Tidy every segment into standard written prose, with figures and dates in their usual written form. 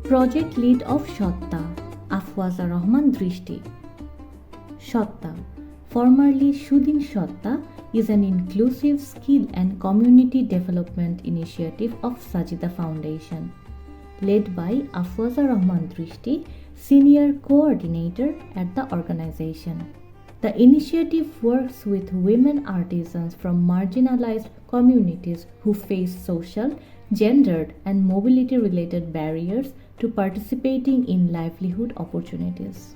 Project Lead of Shotta, Afwaza Rahman Drishti. Shotta, formerly Shudin Shotta, is an inclusive skill and community development initiative of Sajida Foundation, led by Afwaza Rahman Drishti, Senior Coordinator at the organization. The initiative works with women artisans from marginalized communities who face social, gendered, and mobility related barriers to participating in livelihood opportunities.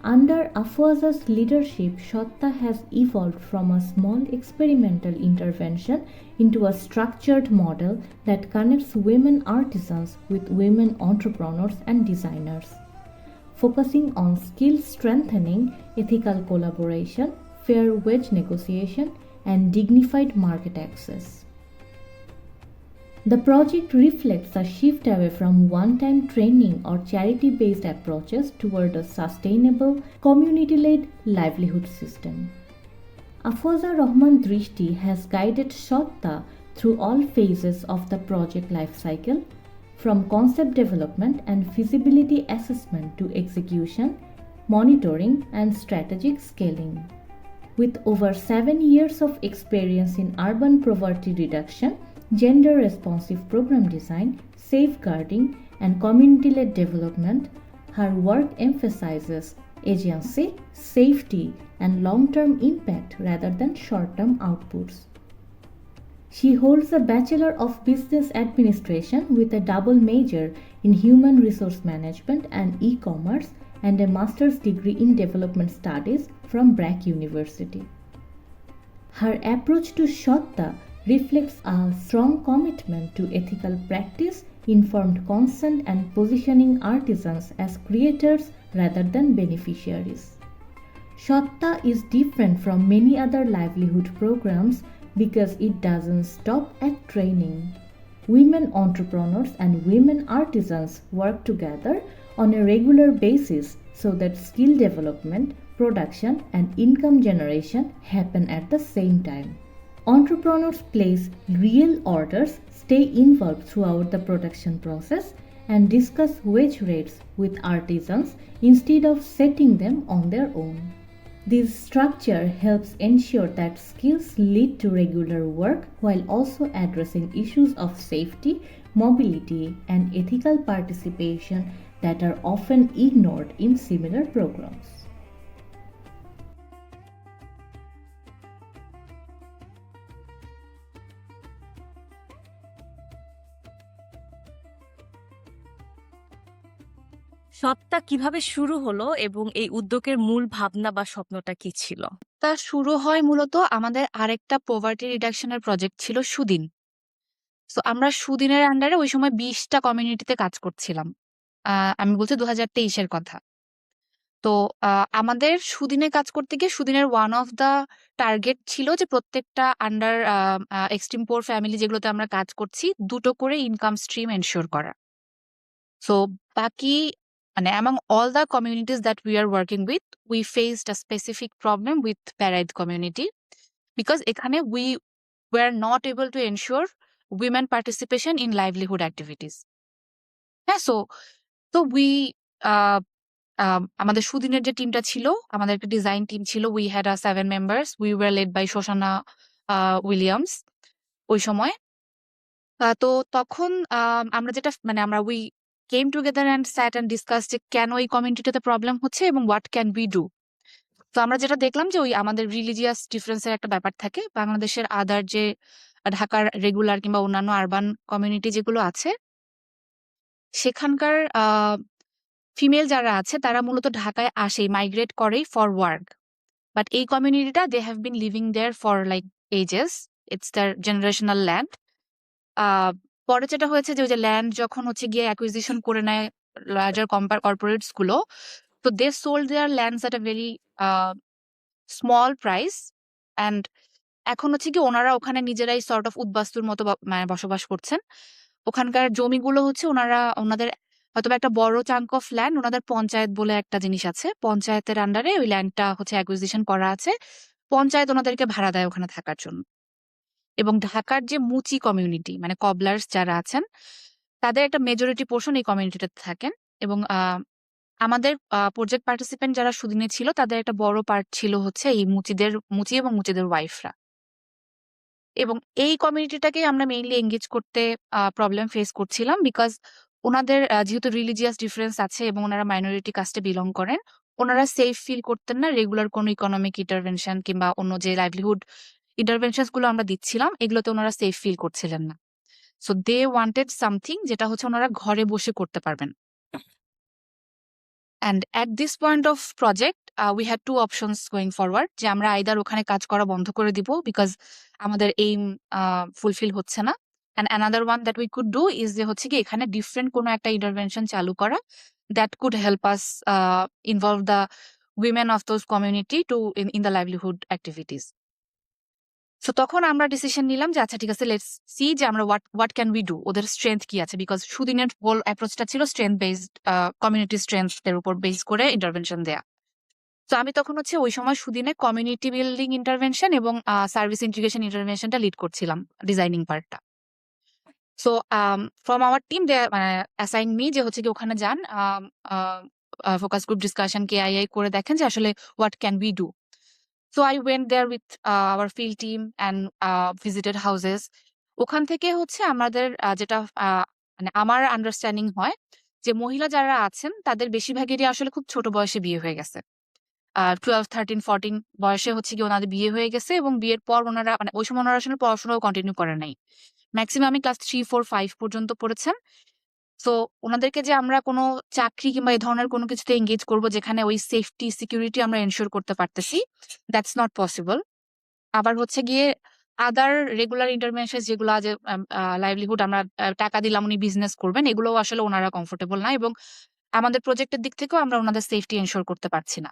Under Afwaza's leadership, Shotta has evolved from a small experimental intervention into a structured model that connects women artisans with women entrepreneurs and designers, focusing on skill strengthening, ethical collaboration, fair wage negotiation, and dignified market access. The project reflects a shift away from one-time training or charity-based approaches toward a sustainable, community-led livelihood system. Afwaza Rahman Drishti has guided Shotta through all phases of the project lifecycle, from concept development and feasibility assessment to execution, monitoring, and strategic scaling. With over 7 years of experience in urban poverty reduction, gender responsive program design, safeguarding, and community led development, her work emphasizes agency, safety, and long term impact rather than short term outputs. She holds a Bachelor of Business Administration with a double major in Human Resource Management and E-commerce and a master's degree in Development Studies from BRAC University. Her approach to Shotta reflects a strong commitment to ethical practice, informed consent, and positioning artisans as creators rather than beneficiaries. Shotta is different from many other livelihood programs because it doesn't stop at training. Women entrepreneurs and women artisans work together on a regular basis so that skill development, production, and income generation happen at the same time. Entrepreneurs place real orders, stay involved throughout the production process, and discuss wage rates with artisans instead of setting them on their own. This structure helps ensure that skills lead to regular work while also addressing issues of safety, mobility, and ethical participation that are often ignored in similar programs. সবটা কিভাবে শুরু হলো এবং এই উদ্যোগের মূল ভাবনা বা স্বপ্নটা কি ছিল? তা শুরু হয় মূলত আমাদের আরেকটা পোভার্টি রিডাকশনের প্রজেক্ট ছিল সুদিন। তো আমরা সুদিনের আন্ডারে ওই সময় 20টা কমিউনিটিতে কাজ করছিলাম। আমি বলছি 2023-এর কথা। তো আমাদের সুদিনে কাজ করতে গিয়ে সুদিনের ওয়ান অফ দ্য টার্গেট ছিল যে প্রত্যেকটা আন্ডার এক্সট্রিম পোর ফ্যামিলি যেগুলোতে আমরা কাজ করছি 2টো করে ইনকাম স্ট্রিম এনশিওর করা। সো বাকি মানে among all the communities that we are working with, we faced a specific problem with Paraid community because এখানে we were not able to ensure women participation in livelihood activities. হ্যাঁ, so we আমাদের সুদিনের যে টিমটা ছিল, আমাদের একটা design team ছিল, we had 7 members, we were led by Shoshana Williams ওই সময়। তো তখন আমরা যেটা মানে আমরা we came together and sat and discussed যে কেন এই কমিউনিটিতে প্রবলেম হচ্ছে এবং what can we do. তো আমরা যেটা দেখলাম যে ওই আমাদের রিলিজিয়াস ডিফারেন্সের একটা ব্যাপার থাকে। বাংলাদেশের আদার যে ঢাকার রেগুলার কিংবা অন্যান্য আরবান কমিউনিটি যেগুলো আছে সেখানকার ফিমেল যারা আছে তারা মূলত ঢাকায় আসেই মাইগ্রেট করেই ফর ওয়ার্ক। বাট এই কমিউনিটিটা they have been living there for like ages, it's their generational land. পরে যেটা হয়েছে যে ওই যে ল্যান্ড যখন হচ্ছে গিয়ে অ্যাকুইজিশন করে নেয় লার্জার কর্পোরেটস গুলো, তো they sold their lands at a very small price and এখন হচ্ছে কি ওনারা ওখানে নিজেরাই সর্ট অফ উদ্বাস্তুর মতো মানে বসবাস করছেন। ওখানকার জমিগুলো হচ্ছে ওনাদের হয়তো একটা বড় চাঙ্ক অফ ল্যান্ড ওনাদের পঞ্চায়েত বলে একটা জিনিস আছে, পঞ্চায়েতের আন্ডারে ওই ল্যান্ডটা হচ্ছে অ্যাকুইজিশন করা আছে, পঞ্চায়েত ওনাদেরকে ভাড়া দেয় ওখানে থাকার জন্য। এবং ঢাকার যে মুচি কমিউনিটি মানে কবলার্স যারা আছেন তাদের একটা মেজরিটি পোর্শন এই কমিউনিটিতে থাকেন এবং আমাদের প্রজেক্ট পার্টিসিপেন্ট যারা সুদিনে ছিল তাদের একটা বড় পার্ট ছিল হচ্ছে এই মুচি এবং মুচিদের ওয়াইফরা। এবং এই কমিউনিটিটাকেই আমরা মেইনলি এঙ্গেজ করতে প্রবলেম ফেস করছিলাম, বিকজ ওনাদের যেহেতু রিলিজিয়াস ডিফারেন্স আছে এবং ওনারা মাইনরিটি কাস্টে বিলং করেন, ওনারা সেফ ফিল করতেন না রেগুলার কোনো ইকোনমিক ইন্টারভেনশন কিংবা অন্য যে লাইভলিহুড ইন্টারভেনশন গুলো আমরা দিচ্ছিলাম এগুলোতে ওনারা সেফ ফিল করছিলেন না। সো দে ওয়ান্টেড সামথিং যেটা হচ্ছে ওনারা ঘরে বসে করতে পারবেন। And at this point of project we had to options going forward, যে আমরা আইদার ওখানে কাজ করা বন্ধ করে দিব বিকজ আমাদের এইম ফুলফিল হচ্ছে না, and another one that we could do is যে হচ্ছে কি এখানে ডিফারেন্ট কোনো একটা ইন্টারভেনশন চালু করা that could help us involve the women of those community two in the livelihood activities. So তখন আমরা ডিসিশন নিলাম যে আচ্ছা ঠিক আছে, লেটস সি যে আমরা হোয়াট ক্যান উই ডু, ওদের স্ট্রেংথ কি আছে, বিকজ সুদিনের হোল অ্যাপ্রোচটা ছিল স্ট্রেংথ বেসড, কমিউনিটি স্ট্রেংথ এর উপর বেস করে ইন্টারভেনশন দেয়া। তো আমি তখন হচ্ছে ওই সময় সুদিনে কমিউনিটি বিল্ডিং ইন্টারভেনশন এবং সার্ভিস ইন্টিগ্রেশন ইন্টারভেনশনটা লিড করছিলাম, ডিজাইনিং পার্টটা। So from our team they assign me যে হচ্ছে কি ওখানে যান, ফোকাস গ্রুপ ডিসকাশন কেআইআই করে দেখেন যে আসলে what can we do. So I went there with our field team and visited houses. ওখান থেকে হচ্ছে আমাদের যেটা মানে আমার আন্ডারস্ট্যান্ডিং হয় যে মহিলা যারা আছেন তাদের বেশিরভাগেরই আসলে খুব ছোট বয়সে বিয়ে হয়ে গেছে। 12, 13, 14 বয়সে হচ্ছে কি ওনাদের বিয়ে হয়ে গেছে এবং বিয়ের পর ওনারা মানে ওই সময় ওনারা আসলে পড়াশোনাও কন্টিনিউ করে নাই। ম্যাক্সিমাম ক্লাস 3, 4, 5 পর্যন্ত পড়েছেন। সো ওনাদেরকে যে আমরা কোনো চাকরি কিংবা এই ধরনের কোনো কিছুতে এঙ্গেজ করব যেখানে ওই সেফটি সিকিউরিটি আমরা এনশিওর করতে পারতেছি, দ্যাটস নট পসিবল। আবার হচ্ছে গিয়ে আদার রেগুলার ইন্টারভেনশন যেগুলো যে লাইভলিহুড আমরা টাকা দিলাম উনি বিজনেস করবেন, এগুলোও আসলে ওনারা কমফোর্টেবল না এবং আমাদের প্রজেক্টের দিক থেকেও আমরা ওনাদের সেফটি এনশিওর করতে পারছি না।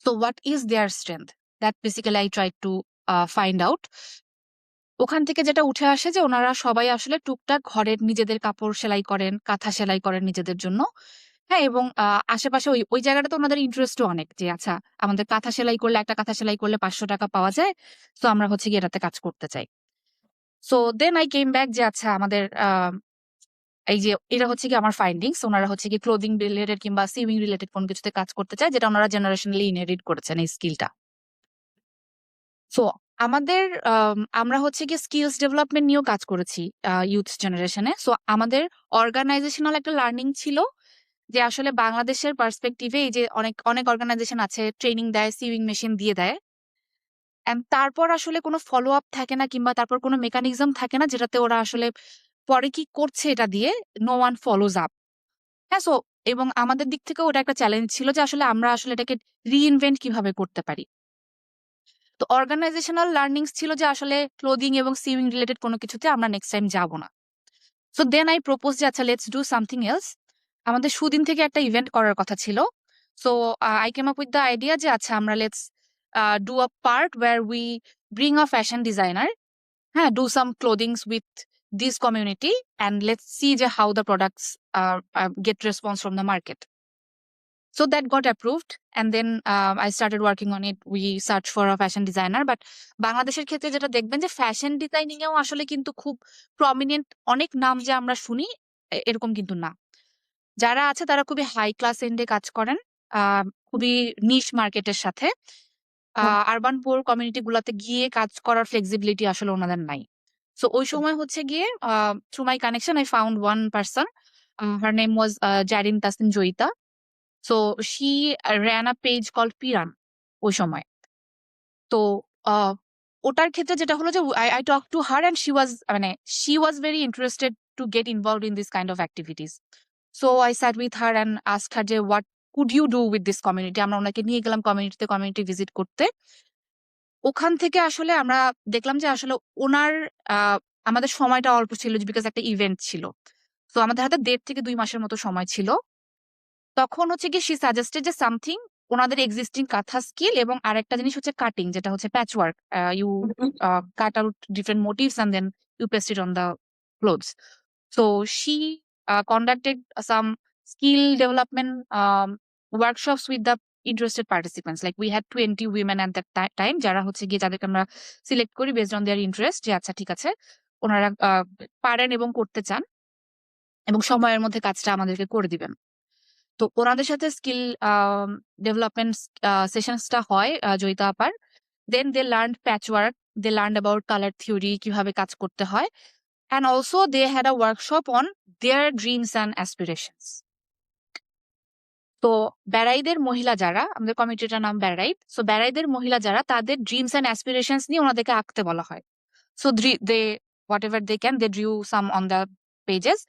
So what is their strength, that basically I try to find out. ওখান থেকে যেটা উঠে আসে যে ওনারা সবাই আসলে টুকটাক ঘরের নিজেদের কাপড় সেলাই করেন, কাঁথা সেলাই করেন নিজেদের জন্য। হ্যাঁ, এবং আশেপাশে ওই জায়গাটাতে ওনাদের ইন্টারেস্টও অনেক, যে আচ্ছা আমাদের কাঁথা সেলাই করলে, একটা কাঁথা সেলাই করলে 500 টাকা পাওয়া যায়। সো আমরা হচ্ছে গিয়ে এটাতে কাজ করতে চাই। So then I came back যে আচ্ছা আমাদের এই যে এটা হচ্ছে কি আমার ফাইন্ডিংস, ওনারা হচ্ছে কি ক্লোদিং রিলেটেড কিংবা সিউইং রিলেটেড কোনো কিছুতে কাজ করতে চায় যেটা ওনারা জেনারেশনালি ইনহেরিট করেছেন এই স্কিলটা। সো আমাদের আমরা হচ্ছে গিয়ে স্কিলস ডেভেলপমেন্ট নিয়েও কাজ করেছি ইউথ জেনারেশনে। সো আমাদের অর্গানাইজেশনাল একটা লার্নিং ছিল যে আসলে বাংলাদেশের পার্সপেক্টিভে এই যে অনেক অনেক অর্গানাইজেশন আছে ট্রেনিং দেয়, সিউইং মেশিন দিয়ে দেয়, এন্ড তারপর আসলে কোনো ফলো আপ থাকে না কিংবা তারপর কোনো মেকানিজম থাকে না যেটাতে ওরা আসলে পরে কি করছে এটা দিয়ে নো ওয়ান ফলোজ আপ। হ্যাঁ, সো এবং আমাদের দিক থেকেও ওটা একটা চ্যালেঞ্জ ছিল যে আসলে আমরা আসলে এটাকে রিইনভেন্ট কিভাবে করতে পারি। তো অর্গানাইজেশনাল লার্নিংস ছিল যে আসলে ক্লোদিং এবং সিউইং রিলেটেড কোনো কিছুতে আমরা নেক্সট টাইম যাব না। সো দেন আই প্রপোজ যে আচ্ছা লেটস ডু সামথিং এলস। আমাদের সুদিন থেকে একটা ইভেন্ট করার কথা ছিল। So I came up with the idea যে আচ্ছা আমরা let's do a part where we bring a fashion designer, হ্যাঁ, do some clothings with this community and let's see যে how the products get response from the market. So that got approved and then I started working on it. We searched for a fashion designer, but বাংলাদেশের ক্ষেত্রে যেটা দেখবেন যে fashion designing এও আসলে কিন্তু খুব প্রমিনেন্ট অনেক নাম যে আমরা শুনি এরকম কিন্তু না। যারা আছে তারা খুবই হাই ক্লাস এন্ডে কাজ করেন, খুবই নিশ মার্কেটের সাথে। আরবান পুয়ার কমিউনিটি গুলাতে গিয়ে কাজ করার ফ্লেক্সিবিলিটি আসলে ওনাদের নাই। সো ওই সময় হচ্ছে গিয়ে through my connection I found one person, her name was Zarin Tasnim Joyita. So she ran a page called Piran ওই সময়। তো ওটার ক্ষেত্রে যেটা হলো যে I talked to her and she was very interested to get involved in this kind of activities. So I sat with her and asked her যে what could you do with this community? আমরা ওনাকে নিয়ে গেলাম community visit করতে। ওখান থেকে আসলে আমরা দেখলাম যে আসলে ওনার আমাদের সময়টা অল্প ছিল বিকজ একটা ইভেন্ট ছিল। তো আমাদের হাতে 1.5 থেকে 2 মাসের মতো সময় ছিল। তখন হচ্ছে কি শি সাজেস্টেড যে সামথিং ওনাদের এক্সিস্টিং কাঁথা স্কিল এবং আরেকটা জিনিস হচ্ছে কাটিং, যেটা হচ্ছে patch work. You cut out different motifs and then you paste it on the clothes. So she conducted some skill development workshops with the interested participants. Like we had 20 women at that time যারা হচ্ছে গিয়ে যাদেরকে আমরা select করি based on their interest, যে আচ্ছা ঠিক আছে ওনারা পারেন এবং করতে চান। এবং সময়ের মধ্যে কাজটা আমাদেরকে করে দিবেন। তো ওনাদের সাথে স্কিল ডেভেলপমেন্ট সেশনসটা হয় জয়িতা আপার। Then they learn patch work, they learn about colour theory, কিভাবে কাজ করতে হয়। And also they had a workshop on their dreams and aspirations. তো ব্যারাইদের মহিলা যারা, আমাদের কমিটিটার নাম ব্যারাইড, সো ব্যারাইদের মহিলা যারা, তাদের ড্রিমস অ্যান্ড অ্যাসপিরেশনস নিয়ে ওনাদেরকে আঁকতে বলা হয়। So they whatever they can, they drew some on the pages.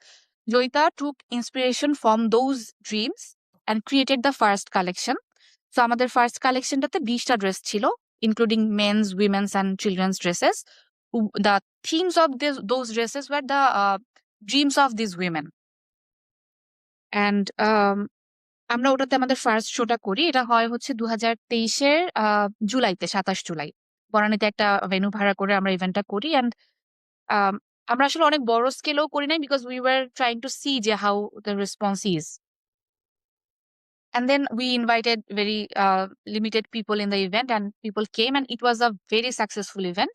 Joyita took inspiration from those dreams and created the first collection. So আমাদের ফার্স্ট কালেকশনটাতে 20টা ড্রেস ছিল, including men's, women's and children's dresses. The themes of those dresses were the dreams of these women. And আমরা ওটাতে আমাদের first শোটা করি। এটা হয় হচ্ছে 2023-এর জুলাইতে, 27 জুলাই। বনানীতে একটা ভেন্যু ভাড়া করে আমরা ইভেন্টটা করি। অ্যান্ড আমরা আসলে অনেক বড় স্কেলেও করি নাই, because we were trying to see যে how the response is. And then we invited very limited people in the event, and people came, and it was a very successful event.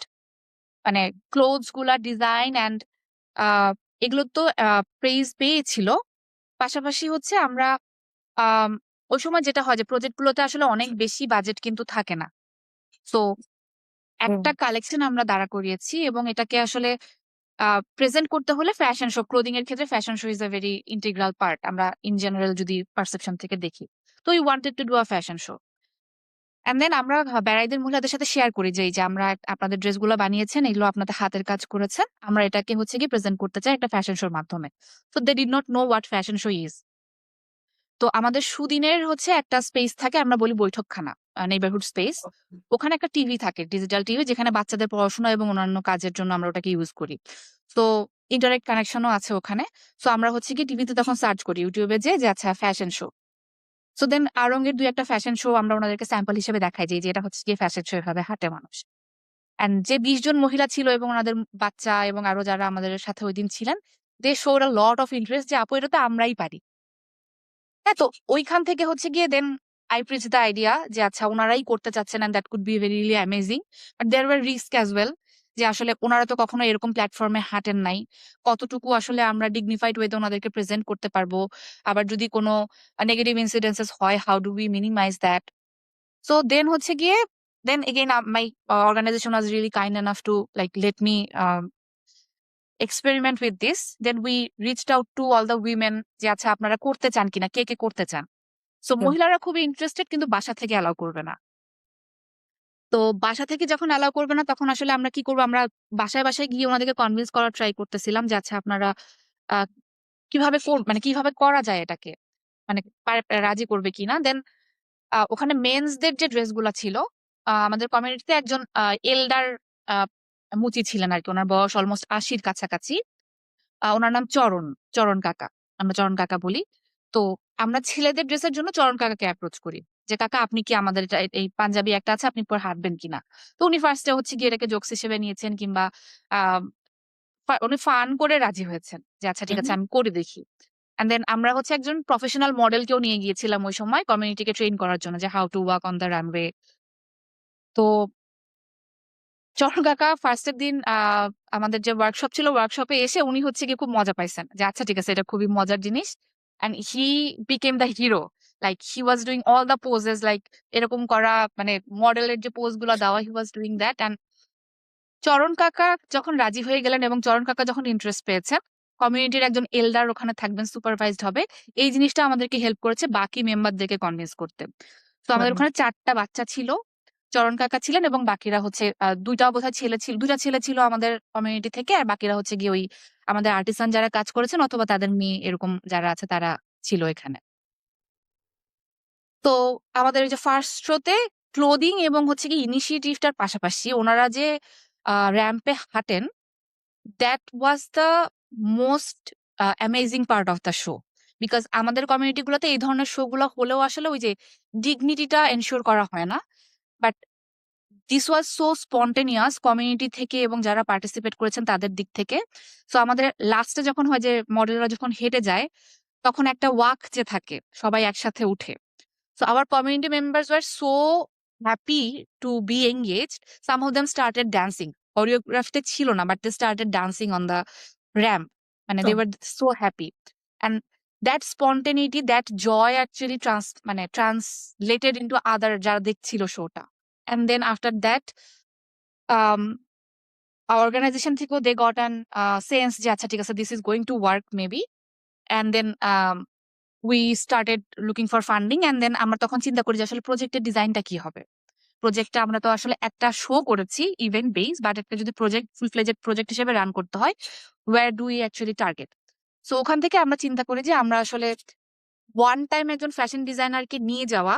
মানে clothes গুলা design and এগুলো তো praise পেয়েছিল। পাশাপাশি হচ্ছে আমরা ওই সময় যেটা হয় যে প্রজেক্ট গুলোতে আসলে অনেক বেশি বাজেট কিন্তু থাকে না। সো একটা কালেকশন আমরা দাঁড়া করিয়েছি এবং এটাকে আসলে প্রেজেন্ট করতে হলে ফ্যাশন শো, ক্লোদিং এর ক্ষেত্রে fashion show is a very integral part, আমরা ইন জেনারেল যদি পারসেপশন থেকে দেখি। তো we wanted to do a fashion show. And then আমরা বেড়াইদের মহিলাদের সাথে শেয়ার করি যে এই যে আমরা আপনাদের ড্রেসগুলো বানিয়েছেন, এগুলো আপনাদের হাতের কাজ করেছেন, আমরা এটাকে হচ্ছে কি প্রেজেন্ট করতে চাই একটা ফ্যাশন শোর মাধ্যমে। So they did not know what fashion show is. তো আমাদের সুদিনের হচ্ছে একটা স্পেস থাকে, আমরা বলি বৈঠকখানা, নেইবারহুড স্পেস। ওখানে একটা টিভি থাকে, ডিজিটাল টিভি, যেখানে বাচ্চাদের পড়াশোনা এবং অন্যান্য কাজের জন্য আমরা ওটাকে ইউজ করি। তো ইন্টারেক্ট কানেকশনও আছে ওখানে। সো আমরা হচ্ছে কি টিভিতে তখন সার্চ করি ইউটিউবে যে আচ্ছা ফ্যাশন শো। সো দেন আরঙের 2-একটা ফ্যাশন শো আমরা ওনাদেরকে স্যাম্পল হিসেবে দেখাই যে এটা হচ্ছে গিয়ে ফ্যাশন শো, এভাবে হাঁটে মানুষ। অ্যান্ড যে 20 জন মহিলা ছিল এবং ওনাদের বাচ্চা এবং আরো যারা আমাদের সাথে ওই দিন ছিলেন, they showed a lot of interest যে আপু এটা তো আমরাই পারি। হ্যাঁ, তো ওইখান থেকে হচ্ছে গিয়ে then I preach the idea যে আচ্ছা ওনারাই করতে চাচ্ছেন, and that could be very really amazing. But there were risk as well, যে আসলে ওনারা তো কখনো এরকম প্ল্যাটফর্মে হাঁটেন নাই, কতটুকু আসলে আমরা ডিগনিফাইড ওয়েতে ওনাদেরকে প্রেজেন্ট করতে পারবো, আবার যদি কোনো নেগেটিভ ইনসিডেন্সেস হয়, how do we minimise that. So then হচ্ছে গিয়ে then again my organisation was really kind enough to like let me experiment with this. Then we reached out to all the women যে আচ্ছা আপনারা করতে চান কিনা, কে কে করতে চান। সো মহিলারা খুবই ইন্টারেস্টেড, কিন্তু বাসা থেকে অ্যালাউ করবে না। তো বাসা থেকে যখন অ্যালাউ করবে না, তখন আসলে আমরা কি করবো, আমরা বাসায় বাসায় গিয়ে ওনাদেরকে কনভিন্স করার ট্রাই করতেছিলাম যে আচ্ছা আপনারা কিভাবে মানে কিভাবে করা যায় এটাকে, মানে রাজি করবে কিনা। দেন ওখানে মেন্সদের যে ড্রেসগুলা ছিল, আমাদের কমিউনিটিতে একজন এল্ডার মুচি ছিলেন আর কি, ওনার বয়স অলমোস্ট 80-র কাছাকাছি। ওনার নাম চরণ, চরণ কাকা, আমরা চরণ কাকা বলি। তো আমরা ছেলেদের ড্রেসের জন্য চরণ কাকাকে অ্যাপ্রোচ করি যে কাকা আপনি কি আমাদের এই পাঞ্জাবি একটা আছে, আপনি পরে হাঁটবেন কিনা। তো উনি ফার্স্টে হচ্ছে গিয়ে এটাকে জোকস হিসেবে নিয়েছেন, কিংবা আহ উনি ফান করে রাজি হয়েছেন যে আচ্ছা ঠিক আছে আমি করে দেখি। এন্ড দেন আমরা হচ্ছে একজন প্রফেশনাল মডেলকেও নিয়ে গিয়েছিলাম ওই সময় কমিউনিটিকে ট্রেন করার জন্য যে how to walk on the runway. তো চরণ কাকা ফার্স্টের দিন আমাদের যে ওয়ার্কশপ ছিল, ওয়ার্কশপে এসে উনি হচ্ছে গিয়ে খুব মজা পাইছেন যে আচ্ছা ঠিক আছে এটা খুবই মজার জিনিস। And he became the hero, like he was doing all the poses, like এরকম করা, মানে মডেলের যে পোজ গুলো দেওয়া, হি ওয়াজ ডুইং দ্যাট। অ্যান্ড চরণ কাকা যখন রাজি হয়ে গেলেন এবং চরণ কাকা যখন ইন্টারেস্ট পেয়েছেন, কমিউনিটির একজন এল্ডার ওখানে থাকবেন, সুপারভাইজড হবে, এই জিনিসটা আমাদেরকে হেল্প করেছে বাকি মেম্বারদেরকে কনভিন্স করতে। তো আমাদের ওখানে 4টা বাচ্চা ছিল, চরণ কাকা ছিলেন এবং বাকিরা হচ্ছে 2টা বোধহয় ছেলে ছিল, 2টা ছেলে ছিল আমাদের কমিউনিটি থেকে, আর বাকিরা হচ্ছে গিয়ে ওই আমাদের আর্টিসান যারা কাজ করেছেন অথবা তাদের মেয়ে এরকম যারা আছে তারা ছিল এখানে। তো আমাদের এই যে ফার্স্ট শোতে ক্লোদিং এবং হচ্ছে কি ইনিশিয়েটিভটার পাশাপাশি ওনারা যে র্যাম্পে হাঁটেন, that was the most amazing part of the show. Because আমাদের কমিউনিটি গুলোতে এই ধরনের শো গুলো হলেও আসলে ওই যে ডিগনিটিটা এনশিওর করা হয় না। But this was so spontaneous community থেকে এবং যারা পার্টিসিপেট করেছেন তাদের দিক থেকে। সো আমাদের লাস্টে যখন হয় যে মডেলরা যখন হেঁটে যায়, তখন একটা ওয়াক যে থাকে, সবাই একসাথে উঠে। So our community members were so happy to be engaged, some of them started dancing. কোরিওগ্রাফিতে ছিল না, but they started dancing on the ramp, মানে they were so happy. and that spontaneity, that joy actually translated into other যারা দেখছিল শোটা, and then after that um our organization থেকেও they got an sense যে আচ্ছা ঠিক আছে, this is going to work maybe, and then we started looking for funding, and then আমরা তখন চিন্তা করি যে আসলে প্রজেক্টের ডিজাইনটা কি হবে। প্রজেক্টটা আমরা তো আসলে একটা শো করেছি ইভেন্ট বেস, বাট একটা যদি প্রজেক্ট ফুল ফ্লেজেড প্রজেক্ট হিসেবে রান করতে হয়, where do we actually target. So ওখান থেকে আমরা চিন্তা করি যে আমরা আসলে ওয়ান টাইম একজন ফ্যাশন ডিজাইনারকে নিয়ে যাওয়া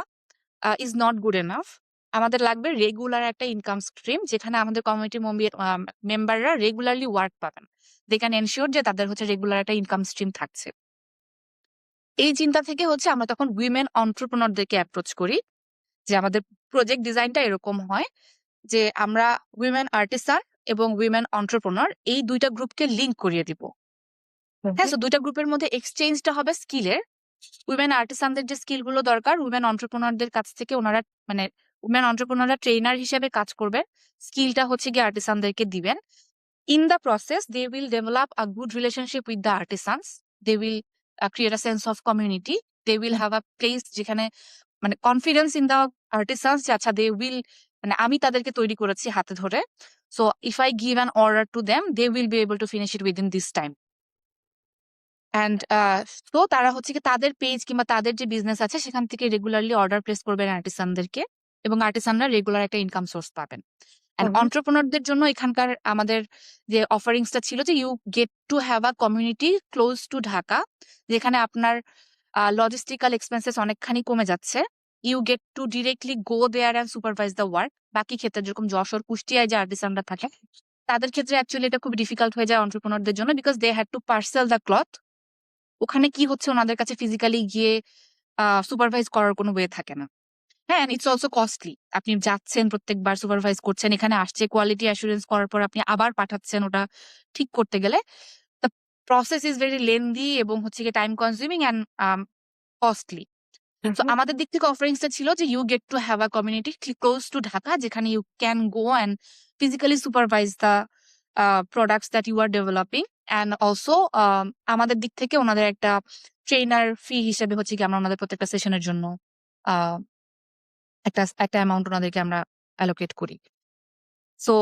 ইজ নট গুড এনাফ। আমাদের লাগবে রেগুলার একটা ইনকাম স্ট্রিম, যেখানে আমাদের কমিউনিটি মেম্বাররা রেগুলারলি ওয়ার্ক পাবেন, দে ক্যান এনশিওর যে তাদের হচ্ছে রেগুলার একটা ইনকাম স্ট্রিম থাকছে। এই চিন্তা থেকে হচ্ছে আমরা তখন উইমেন অন্টারপ্রেনারদেরকে অ্যাপ্রোচ করি যে আমাদের প্রজেক্ট ডিজাইনটা এরকম হয় যে আমরা উইমেন আর্টিসান এবং উইমেন অন্টারপ্রেনার এই দুইটা গ্রুপকে লিঙ্ক করিয়ে দিব। হ্যাঁ, সো দুইটা গ্রুপের মধ্যে এক্সচেঞ্জটা হবে স্কিলের। উইমেন আর্টিসানদের যে স্কিল গুলো দরকার উইমেন অন্টারপ্রেনারদের কাছ থেকে ওনারা মানে উইমেন অন্টারপ্রেনাররা ট্রেনার হিসেবে কাজ করবে, স্কিলটা হচ্ছে গিয়ে আর্টিসানদেরকে দিবেন। In the process, they will develop a good relationship with the artisans. They will create a sense of community. They will have a place যেখানে মানে কনফিডেন্স ইন দ্য আর্টিসানস যে আচ্ছা দে উইল মানে আমি তাদেরকে তৈরি করেছি হাতে ধরে। So if I give an order to them, they will be able to finish it within this time. And তো তারা হচ্ছে কি তাদের পেজ কিংবা তাদের যে বিজনেস আছে সেখান থেকে রেগুলারলি অর্ডার প্লেস করবেন আর্টিসানদেরকে, এবং আর্টিসানরা রেগুলার একটা ইনকাম সোর্স পাবেন। অ্যান্ড অন্টারপ্রেনারদের জন্য এখানকার আমাদের যে অফারিংসটা ছিল যে you get to have a community close to Dhaka, যেখানে আপনার লজিস্টিক্যাল এক্সপেন্সেস অনেকখানি কমে যাচ্ছে। You get to directly go there and supervise the work. বাকি ক্ষেত্রে যেরকম যশোর কুষ্টিয়ায় যে আর্টিসানরা থাকে তাদের ক্ষেত্রে অ্যাকচুয়ালি এটা খুব ডিফিকাল্ট হয়ে যায় অন্টারপ্রেনারদের জন্য, because they had to parcel the cloth. ওখানে কি হচ্ছে ওনাদের কাছে ফিজিক্যালি গিয়ে সুপারভাইজ করার কোনো ওয়ে থাকে না। হ্যাঁ, ইটস অলসো কস্টলি। আপনি যাচ্ছেন প্রত্যেকবার সুপারভাইজ করছেন, এখানে আসছে কোয়ালিটি অ্যাসুরেন্স করার পর আপনি আবার পাঠাচ্ছেন ওটা ঠিক করতে গেলে। The process is very lengthy এবং হচ্ছে গিয়ে টাইম কনজিউমিং অ্যান্ড কস্টলি। তো আমাদের দিক থেকে অফারিংসটা ছিল যে you get to have a community close to Dhaka, যেখানে you can go and physically supervise the products that you are developing. And also আমাদের দিক থেকে ওনাদের একটা ট্রেনার ফি হিসেবে হচ্ছে কি আমরা ওনাদের প্রত্যেকটা সেশনের জন্য আহ একটা অ্যামাউন্ট ওনাদেরকে আমরা অ্যালোকেট করি। সো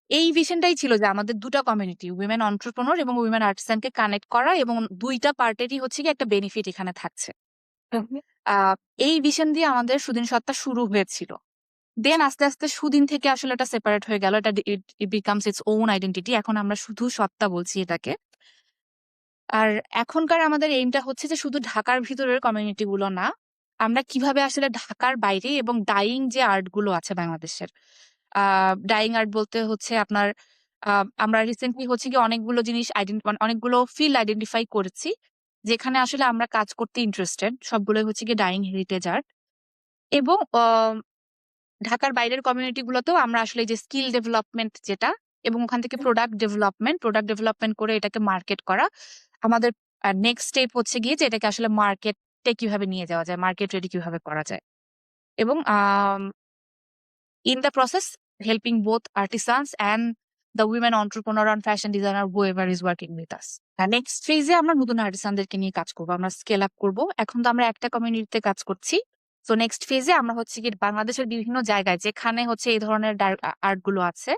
এই ভিশনটাই ছিল যে আমাদের দুটা কমিউনিটি উইমেন অন্টারপ্রেনার এবং উইমেন আর্টিসানকে কানেক্ট করা, এবং দুইটা পার্টেরই হচ্ছে কি একটা বেনিফিট এখানে থাকছে। এই ভিশন দিয়ে আমাদের সুদিন সত্তা শুরু হয়েছিল। দেন আস্তে আস্তে সুদিন থেকে আসলে এটা সেপারেট হয়ে গেল, এটা it becomes its own identity. এখন আমরা শুধু সত্তা বলছি এটাকে। আর এখনকার আমাদের এইমটা হচ্ছে যে শুধু ঢাকার ভিতরের কমিউনিটি গুলো না, আমরা কিভাবে আসলে ঢাকার বাইরে এবং ডাইং যে আর্ট গুলো আছে বাংলাদেশের, ডাইং আর্ট বলতে হচ্ছে আপনার আমরা রিসেন্টলি হচ্ছে কি অনেকগুলো জিনিস অনেকগুলো ফিল্ড আইডেন্টিফাই করেছি যেখানে আসলে আমরা কাজ করতে ইন্টারেস্টেড, সবগুলোই হচ্ছে কি ডাইং হেরিটেজ আর্ট। এবং ঢাকার বাইরের কমিউনিটি গুলোতেও আমরা আসলে যে স্কিল ডেভেলপমেন্ট যেটা, এবং ওখান থেকে প্রোডাক্ট ডেভেলপমেন্ট করে এটাকে মার্কেট করা। আমাদের নেক্সট স্টেপ হচ্ছে গিয়ে যে এটাকে আসলে মার্কেটে কিভাবে নিয়ে যাওয়া যায়, মার্কেট রেডি কিভাবে করা যায়, এবং in the process helping both artisans and the women entrepreneur and fashion designer whoever is working with us. Next ফেজে আমরা নতুন আর্টিসানদেরকে নিয়ে কাজ করবো, আমরা স্কেল আপ করবো। এখন তো আমরা একটা কমিউনিটিতে কাজ করছি। তো নেক্সট ফেজে আমরা হচ্ছে কি বাংলাদেশের বিভিন্ন জায়গায় যেখানে হচ্ছে এই ধরনের আর্ট গুলো আছে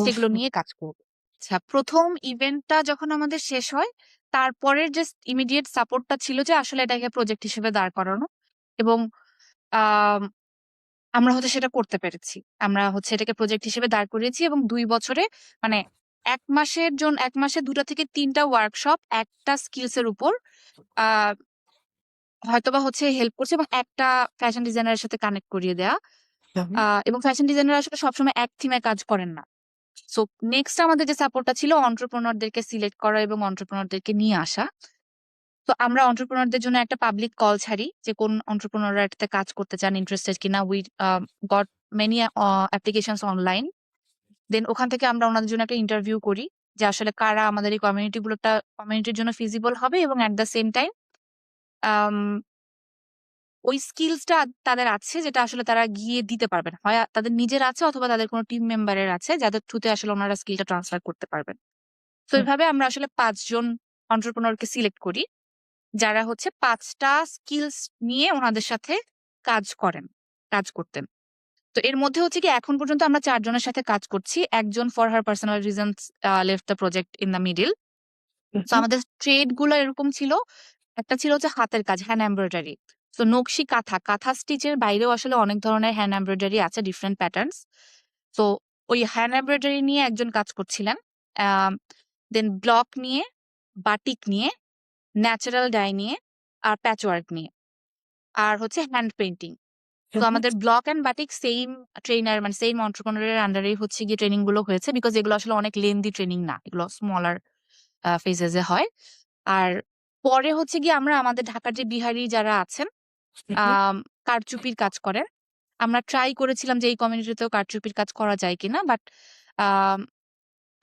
সেগুলো নিয়ে কাজ করবো। আচ্ছা, প্রথম ইভেন্টটা যখন আমাদের শেষ হয় তারপরের যে ইমিডিয়েট সাপোর্টটা ছিল যে আসলে এটাকে প্রজেক্ট হিসেবে দাঁড় করানো, এবং আহ আমরা হচ্ছে সেটা করতে পেরেছি। আমরা হচ্ছে এটাকে প্রজেক্ট হিসেবে দাঁড় করিয়েছি, এবং 2 বছরে মানে 1 মাসে 2টা থেকে 3টা ওয়ার্কশপ একটা স্কিলস এর উপর আহ হয়তোবা হচ্ছে হেল্প করছে, এবং একটা ফ্যাশন ডিজাইনারের সাথে কানেক্ট করিয়ে দেয়া। এবং ফ্যাশন ডিজাইনার আসলে সবসময় এক থিমে কাজ করেন না। সো নেক্সট আমাদের যে সাপোর্টটা ছিল অন্টারপ্রেনারদেরকে সিলেক্ট করা এবং অন্টারপ্রেনারদেরকে নিয়ে আসা। তো আমরা অন্টারপ্রেনারদের জন্য একটা পাবলিক কল ছাড়ি যে কোন অন্টারপ্রেনাররা এটাতে কাজ করতে চান, ইন্টারেস্টেড কিনা। We got many applications online. Then ওখান থেকে আমরা ওনাদের জন্য একটা ইন্টারভিউ করি যে আসলে কারা আমাদের এই কমিউনিটির জন্য ফিজিবল হবে, এবং অ্যাট দ্য সেম টাইম ওই স্কিলসটা তাদের আছে যেটা আসলে তারা গিয়ে দিতে পারবেন, হয় তাদের নিজের আছে অথবা তাদের কোনো টিম মেম্বারের আছে যাদের থ্রুতে আসলে ওনারা স্কিলটা ট্রান্সফার করতে পারবেন। তো এইভাবে আমরা আসলে 5 জন অন্টারপ্রেনারকে সিলেক্ট করি। যারা হচ্ছে 5টা স্কিলস নিয়ে ওনাদের সাথে কাজ করতেন। তো এর মধ্যে হচ্ছে কি এখন পর্যন্ত আমরা 4 জনের সাথে কাজ করছি। একজন for her personal reasons left the project in the middle. তো আমাদের ট্রেড গুলো এরকম ছিল। একটা ছিল হচ্ছে হাতের কাজ, হ্যান্ড এমব্রয়ডারি। তো নকশি কাঁথা স্টিচের বাইরেও আসলে অনেক ধরনের হ্যান্ড এমব্রয়ডারি আছে, ডিফারেন্ট প্যাটার্নস। তো ওই হ্যান্ড এমব্রয়ডারি নিয়ে একজন কাজ করছিলেন। দেন ব্লক নিয়ে, বাটিক নিয়ে, ন্যাচারাল ডাই নিয়ে, আর প্যাচওয়ার্ক নিয়ে, আর হচ্ছে হ্যান্ড পেইন্টিং। তো আমাদের block and batik same trainer, মানে সেম অন্টারপ্রেনারের আন্ডারে হচ্ছে গিয়ে ট্রেনিং গুলো হয়েছে, বিকজ এগুলো আসলে অনেক লেন্দি ট্রেনিং না, এগুলো স্মলার ফেজেসে হয়। আর পরে হচ্ছে গিয়ে আমরা আমাদের ঢাকার যে বিহারি যারা আছেন, কারচুপির কাজ করেন, আমরা ট্রাই করেছিলাম যে এই কমিউনিটিতেও কারচুপির কাজ করা যায় কিনা, বাট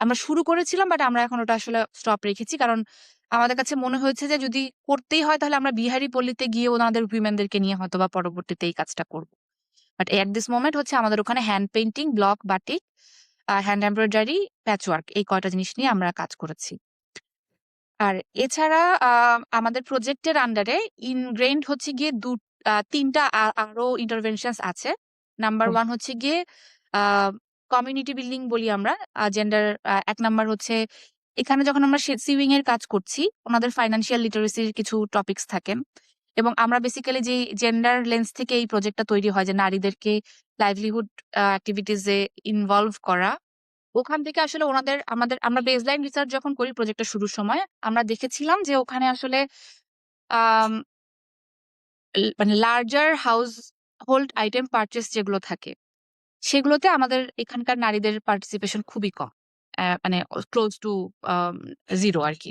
আমরা শুরু করেছিলাম, বাট আমরা এখন ওটা আসলে স্টপ রেখেছি, কারণ আমাদের কাছে মনে হয়েছে যে যদি করতেই হয় তাহলে আমরা বিহারি পল্লীতে গিয়ে ওনাদের উইমেনদেরকে নিয়ে হয়তো বা পরবর্তীতে এই কাজটা করব। বাট এট দিস মোমেন্ট হচ্ছে আমাদের ওখানে hand painting, block, batik, hand embroidery, patchwork, এই কয়টা জিনিস নিয়ে আমরা কাজ করেছি। আর এছাড়া আমাদের প্রজেক্টের আন্ডারে ইনগ্রেইনড হচ্ছে গিয়ে 3টা আরো ইন্টারভেনশনস আছে। নাম্বার 1 হচ্ছে গিয়ে কমিউনিটি বিল্ডিং বলি আমরা, জেন্ডার। 1 নাম্বার হচ্ছে এখানে যখন আমরা সিউইং এর কাজ করছি, ওনাদের ফাইন্যান্সিয়াল লিটারেসির কিছু টপিকস থাকেন, এবং আমরা বেসিক্যালি যে জেন্ডার লেন্স থেকে এই প্রজেক্টটা তৈরি হয়, যে নারীদেরকে লাইভলিহুড অ্যাক্টিভিটিসে ইনভলভ করা। ওখান থেকে আসলে আমরা বেসলাইন রিসার্চ যখন করি প্রজেক্টটা শুরুর সময়, আমরা দেখেছিলাম যে ওখানে আসলে আম, মানে larger house hold item purchase যেগুলো থাকে, সেগুলোতে আমাদের এখানকার নারীদের পার্টিসিপেশন খুবই কম, মানে ক্লোজ টু জিরো আর কি।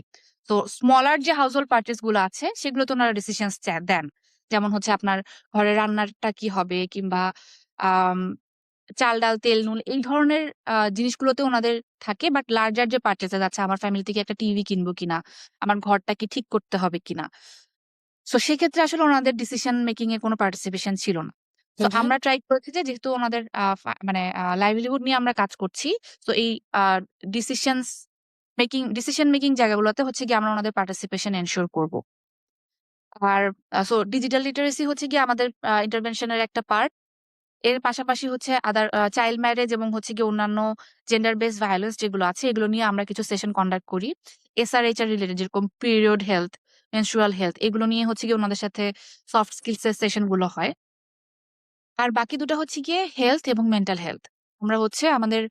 তো স্মলার যে হাউস হোল্ড পারচেস গুলো আছে সেগুলোতে ওনারা ডিসিশন দেন, যেমন হচ্ছে আপনার ঘরে রান্নারটা কি হবে, কিংবা আম, চাল ডাল তেল নুন, এই ধরনের জিনিসগুলোতে ওনাদের থাকে। বাট লার্জার যে পারচেসেস আছে, আমার ফ্যামিলি থেকে একটা টিভি কিনবো কিনা, আমার ঘরটা কি ঠিক করতে হবে কিনা, তো সেক্ষেত্রে আসলে ওনাদের ডিসিশন মেকিং এ কোনো পার্টিসিপেশন ছিল না। তো আমরা ট্রাই করেছি যে যেহেতু ওনাদের মানে লাইভলিহুড নিয়ে আমরা কাজ করছি, তো এই ডিসিশন মেকিং জায়গাগুলোতে হচ্ছে কি আমরা ওনাদের পার্টিসিপেশন এনশিওর করব। আর সো ডিজিটাল লিটারেসি হচ্ছে কি আমাদের ইন্টারভেনশনের একটা পার্ট। এর পাশাপাশি হচ্ছে আদার চাইল্ড ম্যারেজ এবং হচ্ছে গিয়ে অন্যান্য জেন্ডার বেসড ভায়োলেন্স যেগুলো আছে, এগুলো নিয়ে আমরা কিছু সেশন কন্ডাক্ট করি। এসআরএইচআর রিলেটেড, যেরকম পিরিয়ড হেলথ, মেনস্ট্রুয়াল হেলথ, এগুলো নিয়ে হচ্ছে গিয়ে ওনাদের সাথে সফট স্কিলস এর সেশন গুলো হয়। আর বাকি দুটো হচ্ছে গিয়ে হেলথ এবং মেন্টাল হেলথ। আমরা হচ্ছে আমাদের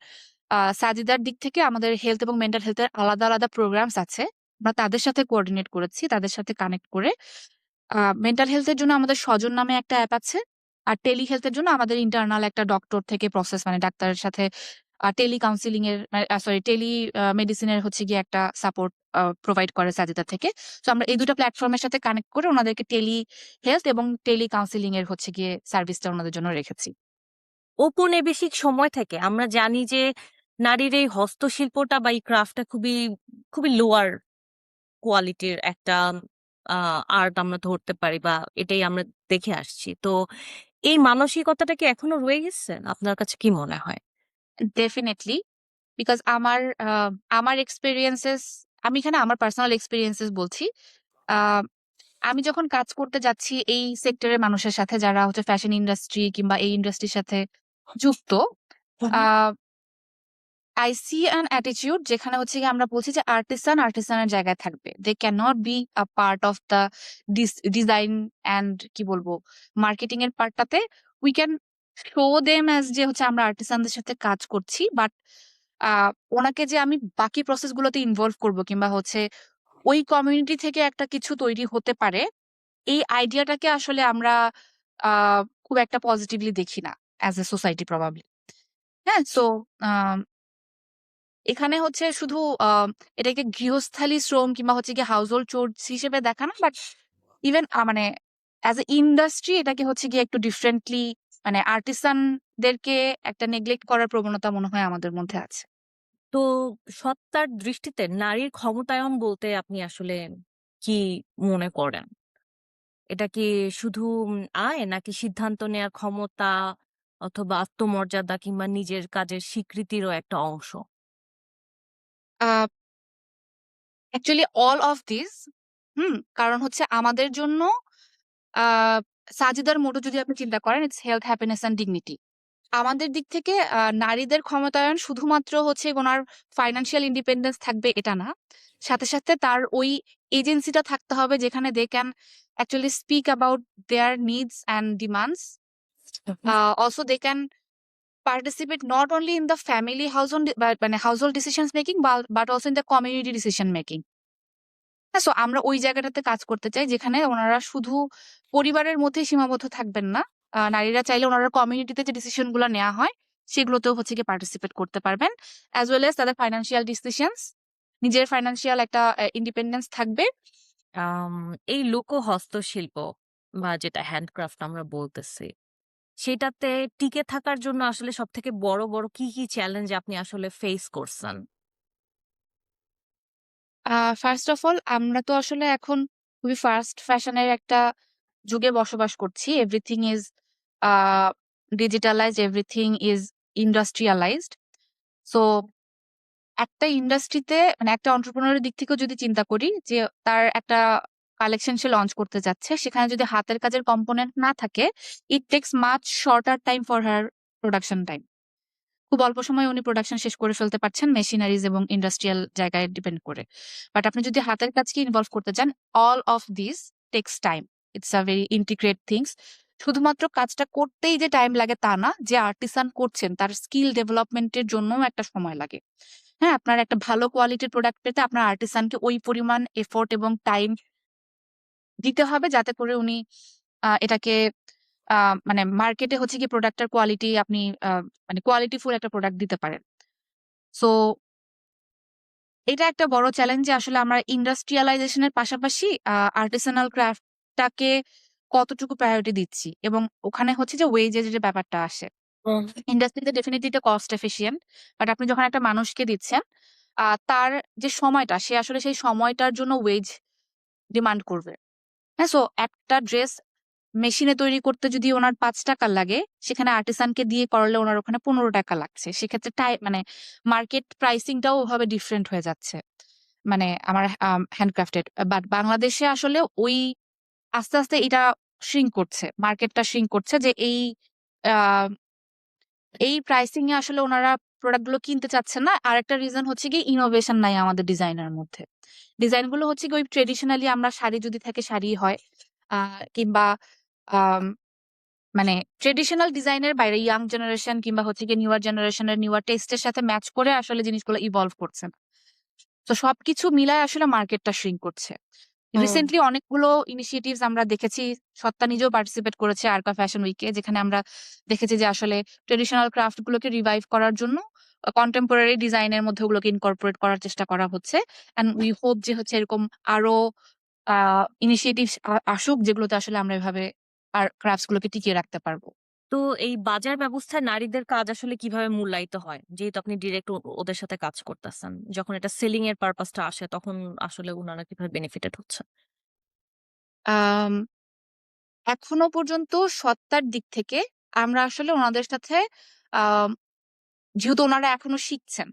সাজিদার দিক থেকে আমাদের হেলথ এবং মেন্টাল হেলথের আলাদা আলাদা প্রোগ্রামস আছে, আমরা তাদের সাথে কোঅর্ডিনেট করেছি, তাদের সাথে কানেক্ট করে। মেন্টাল হেলথের জন্য আমাদের স্বজন নামে একটা অ্যাপ আছে। আর টেলি হেলথের জন্য আমাদের ইন্টারনাল একটা ডক্টর থেকে প্রসেস, মানে ডাক্তারের সাথে টেলি কাউন্সিলিং এর, টেলি মেডিসিনের হচ্ছে গিয়ে একটা সাপোর্ট প্রোভাইড করে সাজিদা থেকে। তো আমরা এই দুটো প্ল্যাটফর্মের সাথে কানেক্ট করে ওনাদেরকে টেলি হেলথ এবং টেলি কাউন্সিলিং এর হচ্ছে গিয়ে সার্ভিসটা ওনাদের জন্য রেখেছি। ঔপনিবেশিক সময় থেকে আমরা জানি যে নারীর এই হস্তশিল্পটা বা এই ক্রাফটটা খুবই খুবই লোয়ার কোয়ালিটির একটা আর্ট আমরা ধরতে পারি, বা এটাই আমরা দেখে আসছি। তো এই মানসিকতাটা কি এখনো রয়ে গেছে? আপনার কাছে কি মনে হয়? ডেফিনেটলি, বিকজ আমার এক্সপিরিয়েন্সেস, আমি এখানে আমার পার্সোনাল এক্সপিরিয়েন্সেস বলছি। আহ, আমি যখন কাজ করতে যাচ্ছি এই সেক্টরের মানুষের সাথে, যারা হচ্ছে ফ্যাশন ইন্ডাস্ট্রি কিংবা এই ইন্ডাস্ট্রির সাথে যুক্ত, আই সি অ্যান অ্যাটিটিউড যেখানে হচ্ছে গিয়ে আমরা বলছি যে আর্টিসানের জায়গায় থাকবে, they can not be a part of the design and কি বলবো মার্কেটিং এর পার্টটাতে। We can show them as যে হচ্ছে আমরা আর্টিসানদের সাথে কাজ করছি, বাট ওনাকে যে আমি বাকি প্রসেস গুলোতে ইনভলভ করবো, কিংবা হচ্ছে ওই কমিউনিটি থেকে একটা কিছু তৈরি হতে পারে, এই আইডিয়াটাকে আসলে আমরা খুব একটা পজিটিভলি দেখি না অ্যাজ এ সোসাইটি প্রবাবলি। হ্যাঁ, সো এখানে হচ্ছে শুধু এটাকে গৃহস্থালী শ্রম কিংবা হচ্ছে গিয়ে হাউস হোল্ড চোর হিসেবে দেখা না, বাট ইভেন মানে অ্যাজ এ ইন্ডাস্ট্রি এটাকে হচ্ছে গিয়ে একটু ডিফারেন্টলি, মানে আর্টিসানদেরকে একটা নেগলেক্ট করার প্রবণতা মনে হয় আমাদের মধ্যে আছে। তো সত্তার দৃষ্টিতে নারীর ক্ষমতায়ন বলতে আপনি আসলে কি মনে করেন? এটা কি শুধু আয়, নাকি সিদ্ধান্ত নেওয়ার ক্ষমতা, অথবা আত্মমর্যাদা, কিংবা নিজের কাজের স্বীকৃতিরও একটা অংশ? Actually all of this. কারণ হচ্ছে আমাদের জন্য আহ সাজিদার মোটো যদি আপনি চিন্তা করেন, it's health, happiness and dignity. আমাদের দিক থেকে নারীদের ক্ষমতায়ন শুধুমাত্র হচ্ছে ওনার ফাইন্যান্সিয়াল ইন্ডিপেন্ডেন্স থাকবে এটা না, সাথে সাথে তার ওই এজেন্সিটা থাকতে হবে যেখানে they can actually speak about their needs and demands. Also they can participate not only in the family household মানে household decisions making but also in the community decision making. হ্যাঁ, সো আমরা ওই জায়গাটাতে কাজ করতে চাই যেখানে ওনারা শুধু পরিবারের মধ্যে সীমাবদ্ধ থাকবেন না, নারীরা চাইলে ওনারা কমিউনিটিতে যে ডিসিশন গুলো নেওয়া হয় সেগুলোতেও হচ্ছে কি পার্টিসিপেট করতে পারবেন, অ্যাজ ওয়েল এজ তাদের ফাইন্যান্সিয়াল ডিসিশনস, নিজের ফাইন্যান্সিয়াল একটা ইন্ডিপেন্ডেন্স থাকবে। আম, এই লোক হস্তশিল্প বা যেটা হ্যান্ডক্রাফট আমরা বলতেছি, সেটাতে টিকে থাকার জন্য আসলে সব থেকে বড় বড় কি কি চ্যালেঞ্জ আপনি আসলে ফেস করছেন? ফার্স্ট অফ অল, আমরা তো আসলে এখন খুবই ফাস্ট ফ্যাশনের একটা যুগে বসবাস করছি। Everything is digitalised, everything is industrialised. So একটা ইন্ডাস্ট্রিতে মানে একটা এন্টারপ্রেনারের দিক থেকেও যদি চিন্তা করি যে তার একটা কালেকশন সে লঞ্চ করতে যাচ্ছে, সেখানে যদি হাতের কাজের কম্পোনেন্ট না থাকে, it takes much shorter time for her production time. খুব অল্প সময়ে উনি প্রোডাকশন শেষ করে ফেলতে পারছেন মেশিনারিজ এবং ইন্ডাস্ট্রিয়াল জায়গায় ডিপেন্ড করে। বাট আপনি যদি হাতের কাজকে ইনভলভ করতে চান, all of this takes time. It's a very integrate things. শুধুমাত্র কাজটা করতেই যে টাইম লাগে তা না, যে আর্টিসান করছেন তার স্কিল ডেভেলপমেন্টের জন্যও একটা সময় লাগে। হ্যাঁ, আপনার একটা ভালো কোয়ালিটির প্রোডাক্ট পেতে আপনার আর্টিসানকে ওই পরিমাণ এফোর্ট এবং টাইম দিতে হবে যাতে করে উনি এটাকে মানে মার্কেটে হচ্ছে কি প্রোডাক্টের কোয়ালিটি আপনি মানে কোয়ালিটিফুল একটা প্রোডাক্ট দিতে পারেন। সো এটা একটা বড় চ্যালেঞ্জ যে আসলে আমরা ইন্ডাস্ট্রিয়ালাইজেশনের পাশাপাশি আর্টিসানাল ক্রাফটটাকে কতটুকু প্রায়োরিটি দিচ্ছি, এবং ওখানে হচ্ছে যে ওয়েজের যে ব্যাপারটা আসে। ইন্ডাস্ট্রিতে ডেফিনেটলি এটা কস্ট এফিশিয়েন্ট, বাট আপনি যখন একটা মানুষকে দিচ্ছেন তার যে সময়টা, সে আসলে সেই সময়টার জন্য ওয়েজ ডিমান্ড করবে। হ্যাঁ, সো একটা ড্রেস মেশিনে তৈরি করতে যদি ওনার ৫ টাকা লাগে, সেখানে আর্টিসানকে দিয়ে করলে ওনার ওখানে ১৫ টাকা লাগছে। সেক্ষেত্রে মানে মার্কেট প্রাইসিংটাও ওভাবে ডিফারেন্ট হয়ে যাচ্ছে, মানে আমার হ্যান্ডক্রাফটেড। বাট বাংলাদেশে আসলে ওই আস্তে আস্তে এটা শ্রিঙ্ক করছে, মার্কেটটা শ্রিঙ্ক করছে, যে আহ, এই প্রাইসিং এ আসলে ওনারা প্রোডাক্ট গুলো কিনতে চাচ্ছেন না। আরেকটা রিজন হচ্ছে কি ইনোভেশন নাই আমাদের ডিজাইনের মধ্যে। ডিজাইন গুলো হচ্ছে কি ওই ট্রেডিশনালি আমরা শাড়ি যদি থাকে শাড়ি হয়, কিংবা আম, মানে ট্রেডিশনাল ডিজাইনের বাইরে ইয়াং জেনারেশন কিংবা হচ্ছে কি নিউয়ার জেনারেশনের নিউয়ার টেস্টের সাথে ম্যাচ করে আসলে জিনিসগুলো ইভলভ করছে। তো সবকিছু মিলায় আসলে মার্কেটটা শ্রিঙ্ক করছে। রিসেন্টলি অনেকগুলো ইনিশিয়েটিভস আমরা দেখেছি, সত্তা নিজেও পার্টিসিপেট করেছে আরকা ফ্যাশন উইকে, যেখানে আমরা দেখেছি যে আসলে ট্রেডিশনাল ক্রাফট গুলোকে রিভাইভ করার জন্য কন্টেম্পোরারি ডিজাইনের মধ্যে ওগুলোকে ইনকর্পোরেট করার চেষ্টা করা হচ্ছে। এন্ড উই হোপ যে হচ্ছে এরকম আরো ইনিশিয়েটিভস আসুক যেগুলোতে আসলে আমরা এভাবে আর ক্রাফটস গুলোকে টিকিয়ে রাখতে পারবো। তো এই বাজার ব্যবস্থায় নারীদের কাজ আসলে কিভাবে মূল্যায়িত হয়, যেহেতু আপনি ডিরেক্ট ওদের সাথে কাজ করতেছেন, যখন এটা সেলিং এর পারপাসটা আসে তখন আসলে ওনারা কিভাবে বেনিফিটেড হচ্ছে? আম, এখনো পর্যন্ত সত্তার দিক থেকে আমরা আসলে ওনাদের সাথে আম, যেহেতু ওনারা এখনো শিখছেন,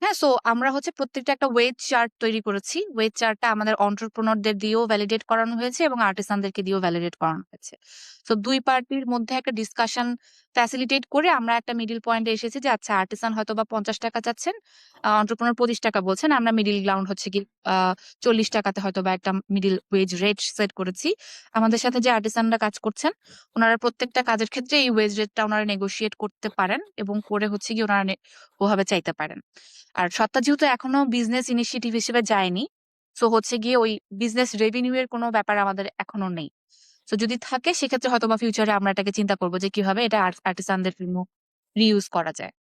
হ্যাঁ, সো আমরা হচ্ছে প্রত্যেকটা একটা ওয়েজ চার্ট তৈরি করেছি। ওয়েজ চার্টটা আমাদের অন্টারপ্রেনারদের দিয়েও ভ্যালিডেট করানো হয়েছে এবং আর্টিসানদেরকে দিয়েও ভ্যালিডেট করানো হয়েছে। তো দুই পার্টির মধ্যে একটা ডিসকাশন ফ্যাসিলিটেট করে আমরা একটা মিডিল পয়েন্টে এসেছি যে আচ্ছা, আর্টিসান হয়তো বা ৫০ টাকা চাচ্ছেন, অন্টারপ্রেনার ২৫ টাকা বলছেন, আমরা মিডিল গ্রাউন্ড হচ্ছে কি ৪০ টাকাতে হয়তো বা একটা মিডিল ওয়েজ রেট সেট করেছি। আমাদের সাথে যে আর্টিসানরা কাজ করছেন, ওনারা প্রত্যেকটা কাজের ক্ষেত্রে এই ওয়েজ রেটটা ওনারা নেগোশিয়েট করতে পারেন এবং করে হচ্ছে কি ওনারা ওভাবে চাইতে পারেন। আর সত্তা যেহেতু এখনো বিজনেস ইনিশিয়েটিভ হিসেবে যায়নি, সো হচ্ছে গিয়ে ওই বিজনেস রেভিনিউ এর কোনো ব্যাপার আমাদের এখনো নেই। তো যদি থাকে সেক্ষেত্রে হয়তো বা ফিউচারে আমরা এটাকে চিন্তা করবো যে কিভাবে এটা আর্টিসানদের জন্য রিইউজ করা যায়।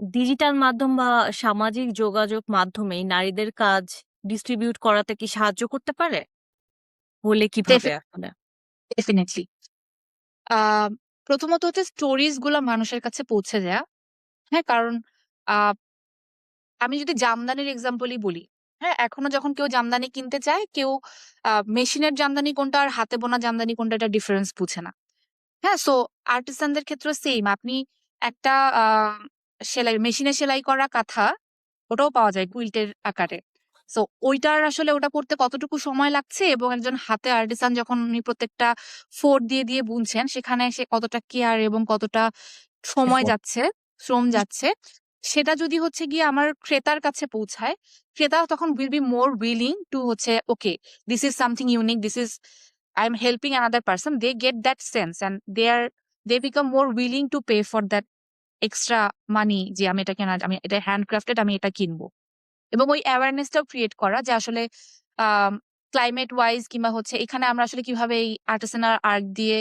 ডিজিটাল মাধ্যম বা সামাজিক যোগাযোগ মাধ্যমে নারীদের কাজ ডিস্ট্রিবিউট করাতে কি সাহায্য করতে পারে? হলে কিভাবে আসলে? ডেফিনেটলি। আহ প্রথমত হচ্ছে স্টোরিজ গুলা মানুষের কাছে পৌঁছে দেয়া। হ্যাঁ, কারণ আহ আমি যদি জামদানির এক্সাম্পলই বলি, হ্যাঁ, এখনো যখন কেউ জামদানি কিনতে চায়, কেউ মেশিনের জামদানি কোনটা আর হাতে বোনা জামদানি কোনটা, এটা ডিফারেন্স বুঝে না। হ্যাঁ, সো আর্টিসানদের ক্ষেত্রে সেম। আপনি একটা সেলাই মেশিনে সেলাই করা কাঁথা, ওটাও পাওয়া যায় কুইল্টের আকারে। সো ওইটার আসলে ওটা করতে কতটুকু সময় লাগছে এবং একজন হাতে আর্টিসান যখন উনি প্রত্যেকটা ফোর দিয়ে দিয়ে বুনছেন সেখানে সে কতটা কেয়ার এবং কতটা সময় যাচ্ছে, শ্রম যাচ্ছে, সেটা যদি হচ্ছে গিয়ে আমার ক্রেতার কাছে পৌঁছায়, ক্রেতা তখন will be more willing to হচ্ছে okay, this is something unique, this is I am helping another person, they get that sense and they become more willing to pay for that extra money, যে আমি এটা কেনা, আমি এটা handcrafted, আমি এটা কিনবো। এবং ওই অ্যাওয়ারনেসটাও ক্রিয়েট করা যে আসলে ক্লাইমেট ওয়াইজ কিংবা হচ্ছে এখানে আমরা আসলে কিভাবে এই আর্টিসানাল আর্ট দিয়ে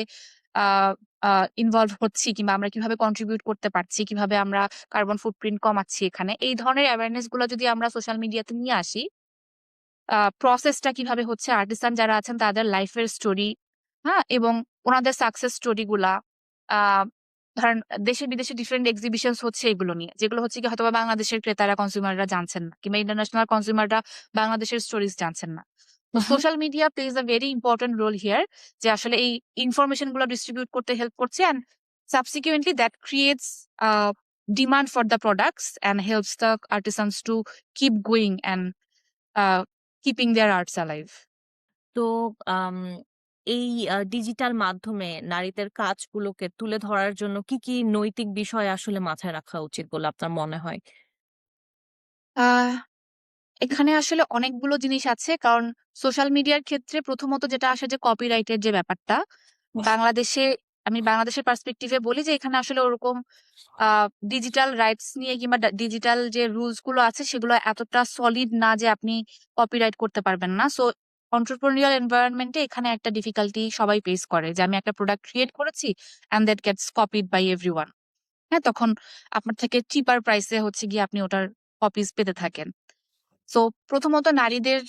ইনভলভ হচ্ছি কিংবা আমরা কিভাবে কন্ট্রিবিউট করতে পারছি, কিভাবে আমরা কার্বন ফুটপ্রিন্ট কমাচ্ছি, এখানে এই ধরনের অ্যাওয়ারনেস গুলো যদি আমরা সোশ্যাল মিডিয়াতে নিয়ে আসি, প্রসেসটা কিভাবে হচ্ছে, আর্টিসান যারা আছেন তাদের লাইফের স্টোরি, হ্যাঁ, এবং ওনাদের সাকসেস স্টোরি গুলা, আহ ধরেন দেশে বিদেশে ডিফারেন্ট এক্সিবিশনস হচ্ছে এগুলো নিয়ে, যেগুলো হচ্ছে কি হয়তো বা বাংলাদেশের ক্রেতারা কনজিউমাররা জানছেন না কিংবা ইন্টারন্যাশনাল কনজিউমাররা বাংলাদেশের স্টোরিজ জানছেন না। তো social media plays a very important role here, যে আসলে এই ইনফরমেশন গুলো ডিস্ট্রিবিউট করতে হেল্প করছে and subsequently that creates demand for the products and helps the artisans to keep going and keeping their arts alive. তো um, এই digital মাধ্যমে নারীদের কাজগুলোকে তুলে ধরার জন্য কি কি নৈতিক বিষয় আসলে মাথায় রাখা উচিত বলে আপনার মনে হয়? আহ এখানে আসলে অনেকগুলো জিনিস আছে, কারণ সোশ্যাল মিডিয়ার ক্ষেত্রে প্রথমত যেটা আসে যে কপিরাইটের যে ব্যাপারটা বাংলাদেশে, আমি বাংলাদেশের পার্সপেক্টিভে বলি যে এখানে আসলে ওরকম ডিজিটাল রাইটস নিয়ে কিংবা ডিজিটাল যে রুলস গুলো আছে সেগুলো এতটা সলিড না যে আপনি কপিরাইট করতে পারবেন না। সো অন্টারপ্রেনিউরিয়াল এনভায়রনমেন্টে এখানে একটা ডিফিকাল্টি সবাই ফেস করে যে আমি একটা প্রোডাক্ট ক্রিয়েট করেছি and that gets copied by everyone. হ্যাঁ, তখন আপনার থেকে চিপার প্রাইসে হচ্ছে গিয়ে আপনি ওটার কপিজ পেতে থাকেন। সো প্রথমত নারীদের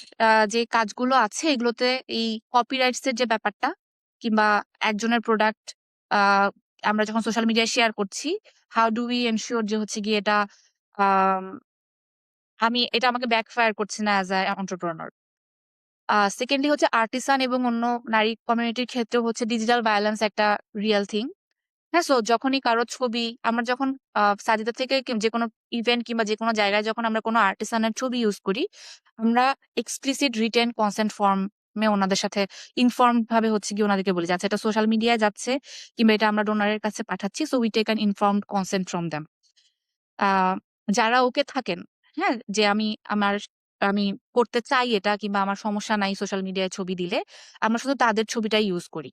যে কাজগুলো আছে এগুলোতে এই কপিরাইটস এর যে ব্যাপারটা কিংবা একজনের প্রোডাক্ট আমরা যখন সোশ্যাল মিডিয়ায় শেয়ার করছি, হাউ ডু উই এনশিওর যে হচ্ছে গিয়ে এটা আম, এটা আমাকে ব্যাকফায়ার করছে না অ্যাজ আ এন্টারপ্রেনার। সেকেন্ডলি হচ্ছে আর্টিসান এবং অন্য নারী কমিউনিটির ক্ষেত্রেও হচ্ছে ডিজিটাল ভায়োলেন্স একটা রিয়েল থিং। হ্যাঁ, সো যখনই কারো ছবি আমরা যখন সাজিদা থেকে যে কোনো ইভেন্ট কিংবা যে কোনো জায়গায় যখন আমরা কোনো আর্টিসানের ছবি ইউজ করি, আমরা এক্সপ্লিসিট রিটেন কনসেন্ট ফর্মে ওনাদের সাথে ইনফর্ম ভাবে হচ্ছে কি ওনাদেরকে বলি যে আচ্ছা এটা সোশ্যাল মিডিয়ায় যাচ্ছে কিংবা এটা আমরা ডোনারের কাছে পাঠাচ্ছি, so we take an informed consent from them. যারা ওকে থাকেন, হ্যাঁ, যে আমি করতে চাই এটা কিংবা আমার সমস্যা নাই সোশ্যাল মিডিয়ায় ছবি দিলে, আমরা শুধু তাদের ছবিটাই ইউজ করি।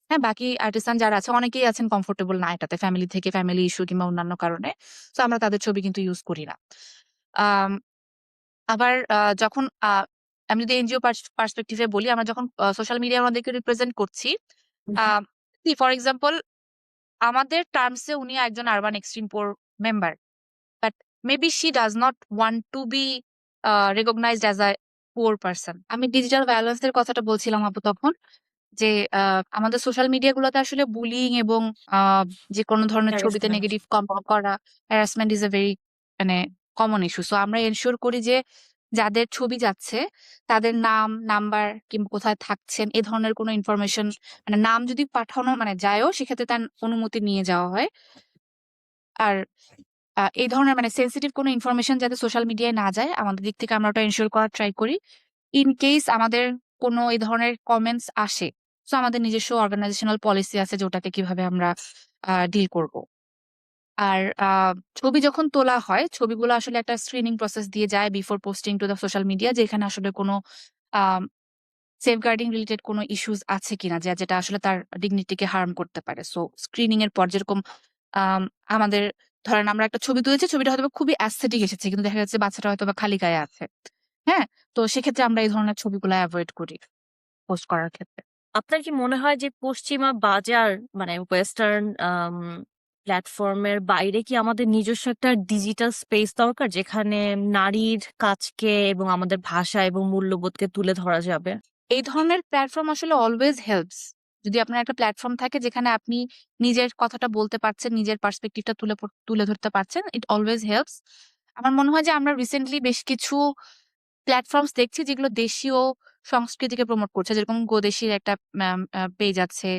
হ্যাঁ, বাকি আর্টিসান যারা আছে অনেকেই আছেন কমফোর্টেবল না এটাতে, ফ্যামিলি থেকে ফ্যামিলি ইস্যু কিংবা অন্যান্য কারণে, তো আমরা তাদের ছবি কিন্তু ইউজ করি না। আম, আবার যখন আমি যদি এনজিও পার্সপেক্টিভে বলি, আমরা যখন সোশ্যাল মিডিয়া আমাদেরকে রিপ্রেজেন্ট করছি, ফর এক্সাম্পল আমাদের টার্মসে উনি একজন urban extreme poor member, but maybe she does not want to be recognised as a poor person. আমি ডিজিটাল ভায়োলেন্স এর কথাটা বলছিলাম আপু তখন, যে আমাদের সোশ্যাল মিডিয়া গুলোতে আসলে বুলিং এবং আহ, যে কোনো ধরনের ছবিতে হ্যারাসমেন্ট। নেগেটিভ কমেন্ট করা, হ্যারাসমেন্ট ইজ এ ভেরি মানে কমন ইস্যু। সো আমরা এনশিওর করি যে যাদের ছবি যাচ্ছে তাদের নাম, নাম্বার কিংবা কোথায় থাকছেন এ ধরনের কোনো ইনফরমেশন, মানে নাম যদি পাঠানো মানে যায়ও সেক্ষেত্রে তার অনুমতি নিয়ে যাওয়া হয়। আর এই ধরনের মানে সেন্সিটিভ কোনো ইনফরমেশন যাতে সোশ্যাল মিডিয়ায় না যায় আমাদের দিক থেকে আমরা ওটা এনশিওর করার ট্রাই করি। ইন কেস আমাদের কোনো এই ধরনের কমেন্টস আসে, তো আমাদের নিজস্ব অর্গানাইজেশনাল পলিসি আছে যে ওটাকে কিভাবে আমরা ডিল করব। আর ছবি যখন তোলা হয় ছবিগুলো আসলে একটা স্ক্রিনিং প্রসেস দিয়ে যায় before posting to the social media, যে এখানে আসলে কোনো সেফগার্ডিং রিলেটেড কোনো ইস্যুস আছে কিনা যেটা আসলে তার ডিগনিটিকে হার্ম করতে পারে। সো স্ক্রিনিং এর পর যেরকম আম, আমাদের ধরেন আমরা একটা ছবি তুলেছি, ছবিটা হয়তো বা খুবই অ্যাস্থেটিক এসেছে কিন্তু দেখা যাচ্ছে বাচ্চাটা হয়তো বা খালি গায়ে আছে, হ্যাঁ, তো সেক্ষেত্রে আমরা এই ধরনের ছবিগুলো অ্যাভয়েড করি পোস্ট করার ক্ষেত্রে। আপনার কি মনে হয় যে পশ্চিমা বাজার মানে ওয়েস্টার্ন প্ল্যাটফর্মের বাইরে কি আমাদের নিজস্ব একটা ডিজিটাল স্পেস দরকার যেখানে নারীর কাজকে এবং আমাদের ভাষা এবং মূল্যবোধকে তুলে ধরা যাবে? এই ধরনের প্ল্যাটফর্ম আসলে অলওয়েজ হেল্পস। যদি আপনার একটা প্ল্যাটফর্ম থাকে যেখানে আপনি নিজের কথাটা বলতে পারছেন, নিজের পার্সপেক্টিভটা তুলে ধরতে পারছেন, ইট অলওয়েজ হেল্পস। আমার মনে হয় যে আমরা রিসেন্টলি বেশ কিছু প্ল্যাটফর্মস দেখছি যেগুলো দেশীয় সংস্কৃতিকে প্রমোট করছে, যেরকম গোদেশীর একটা পেজ আছে,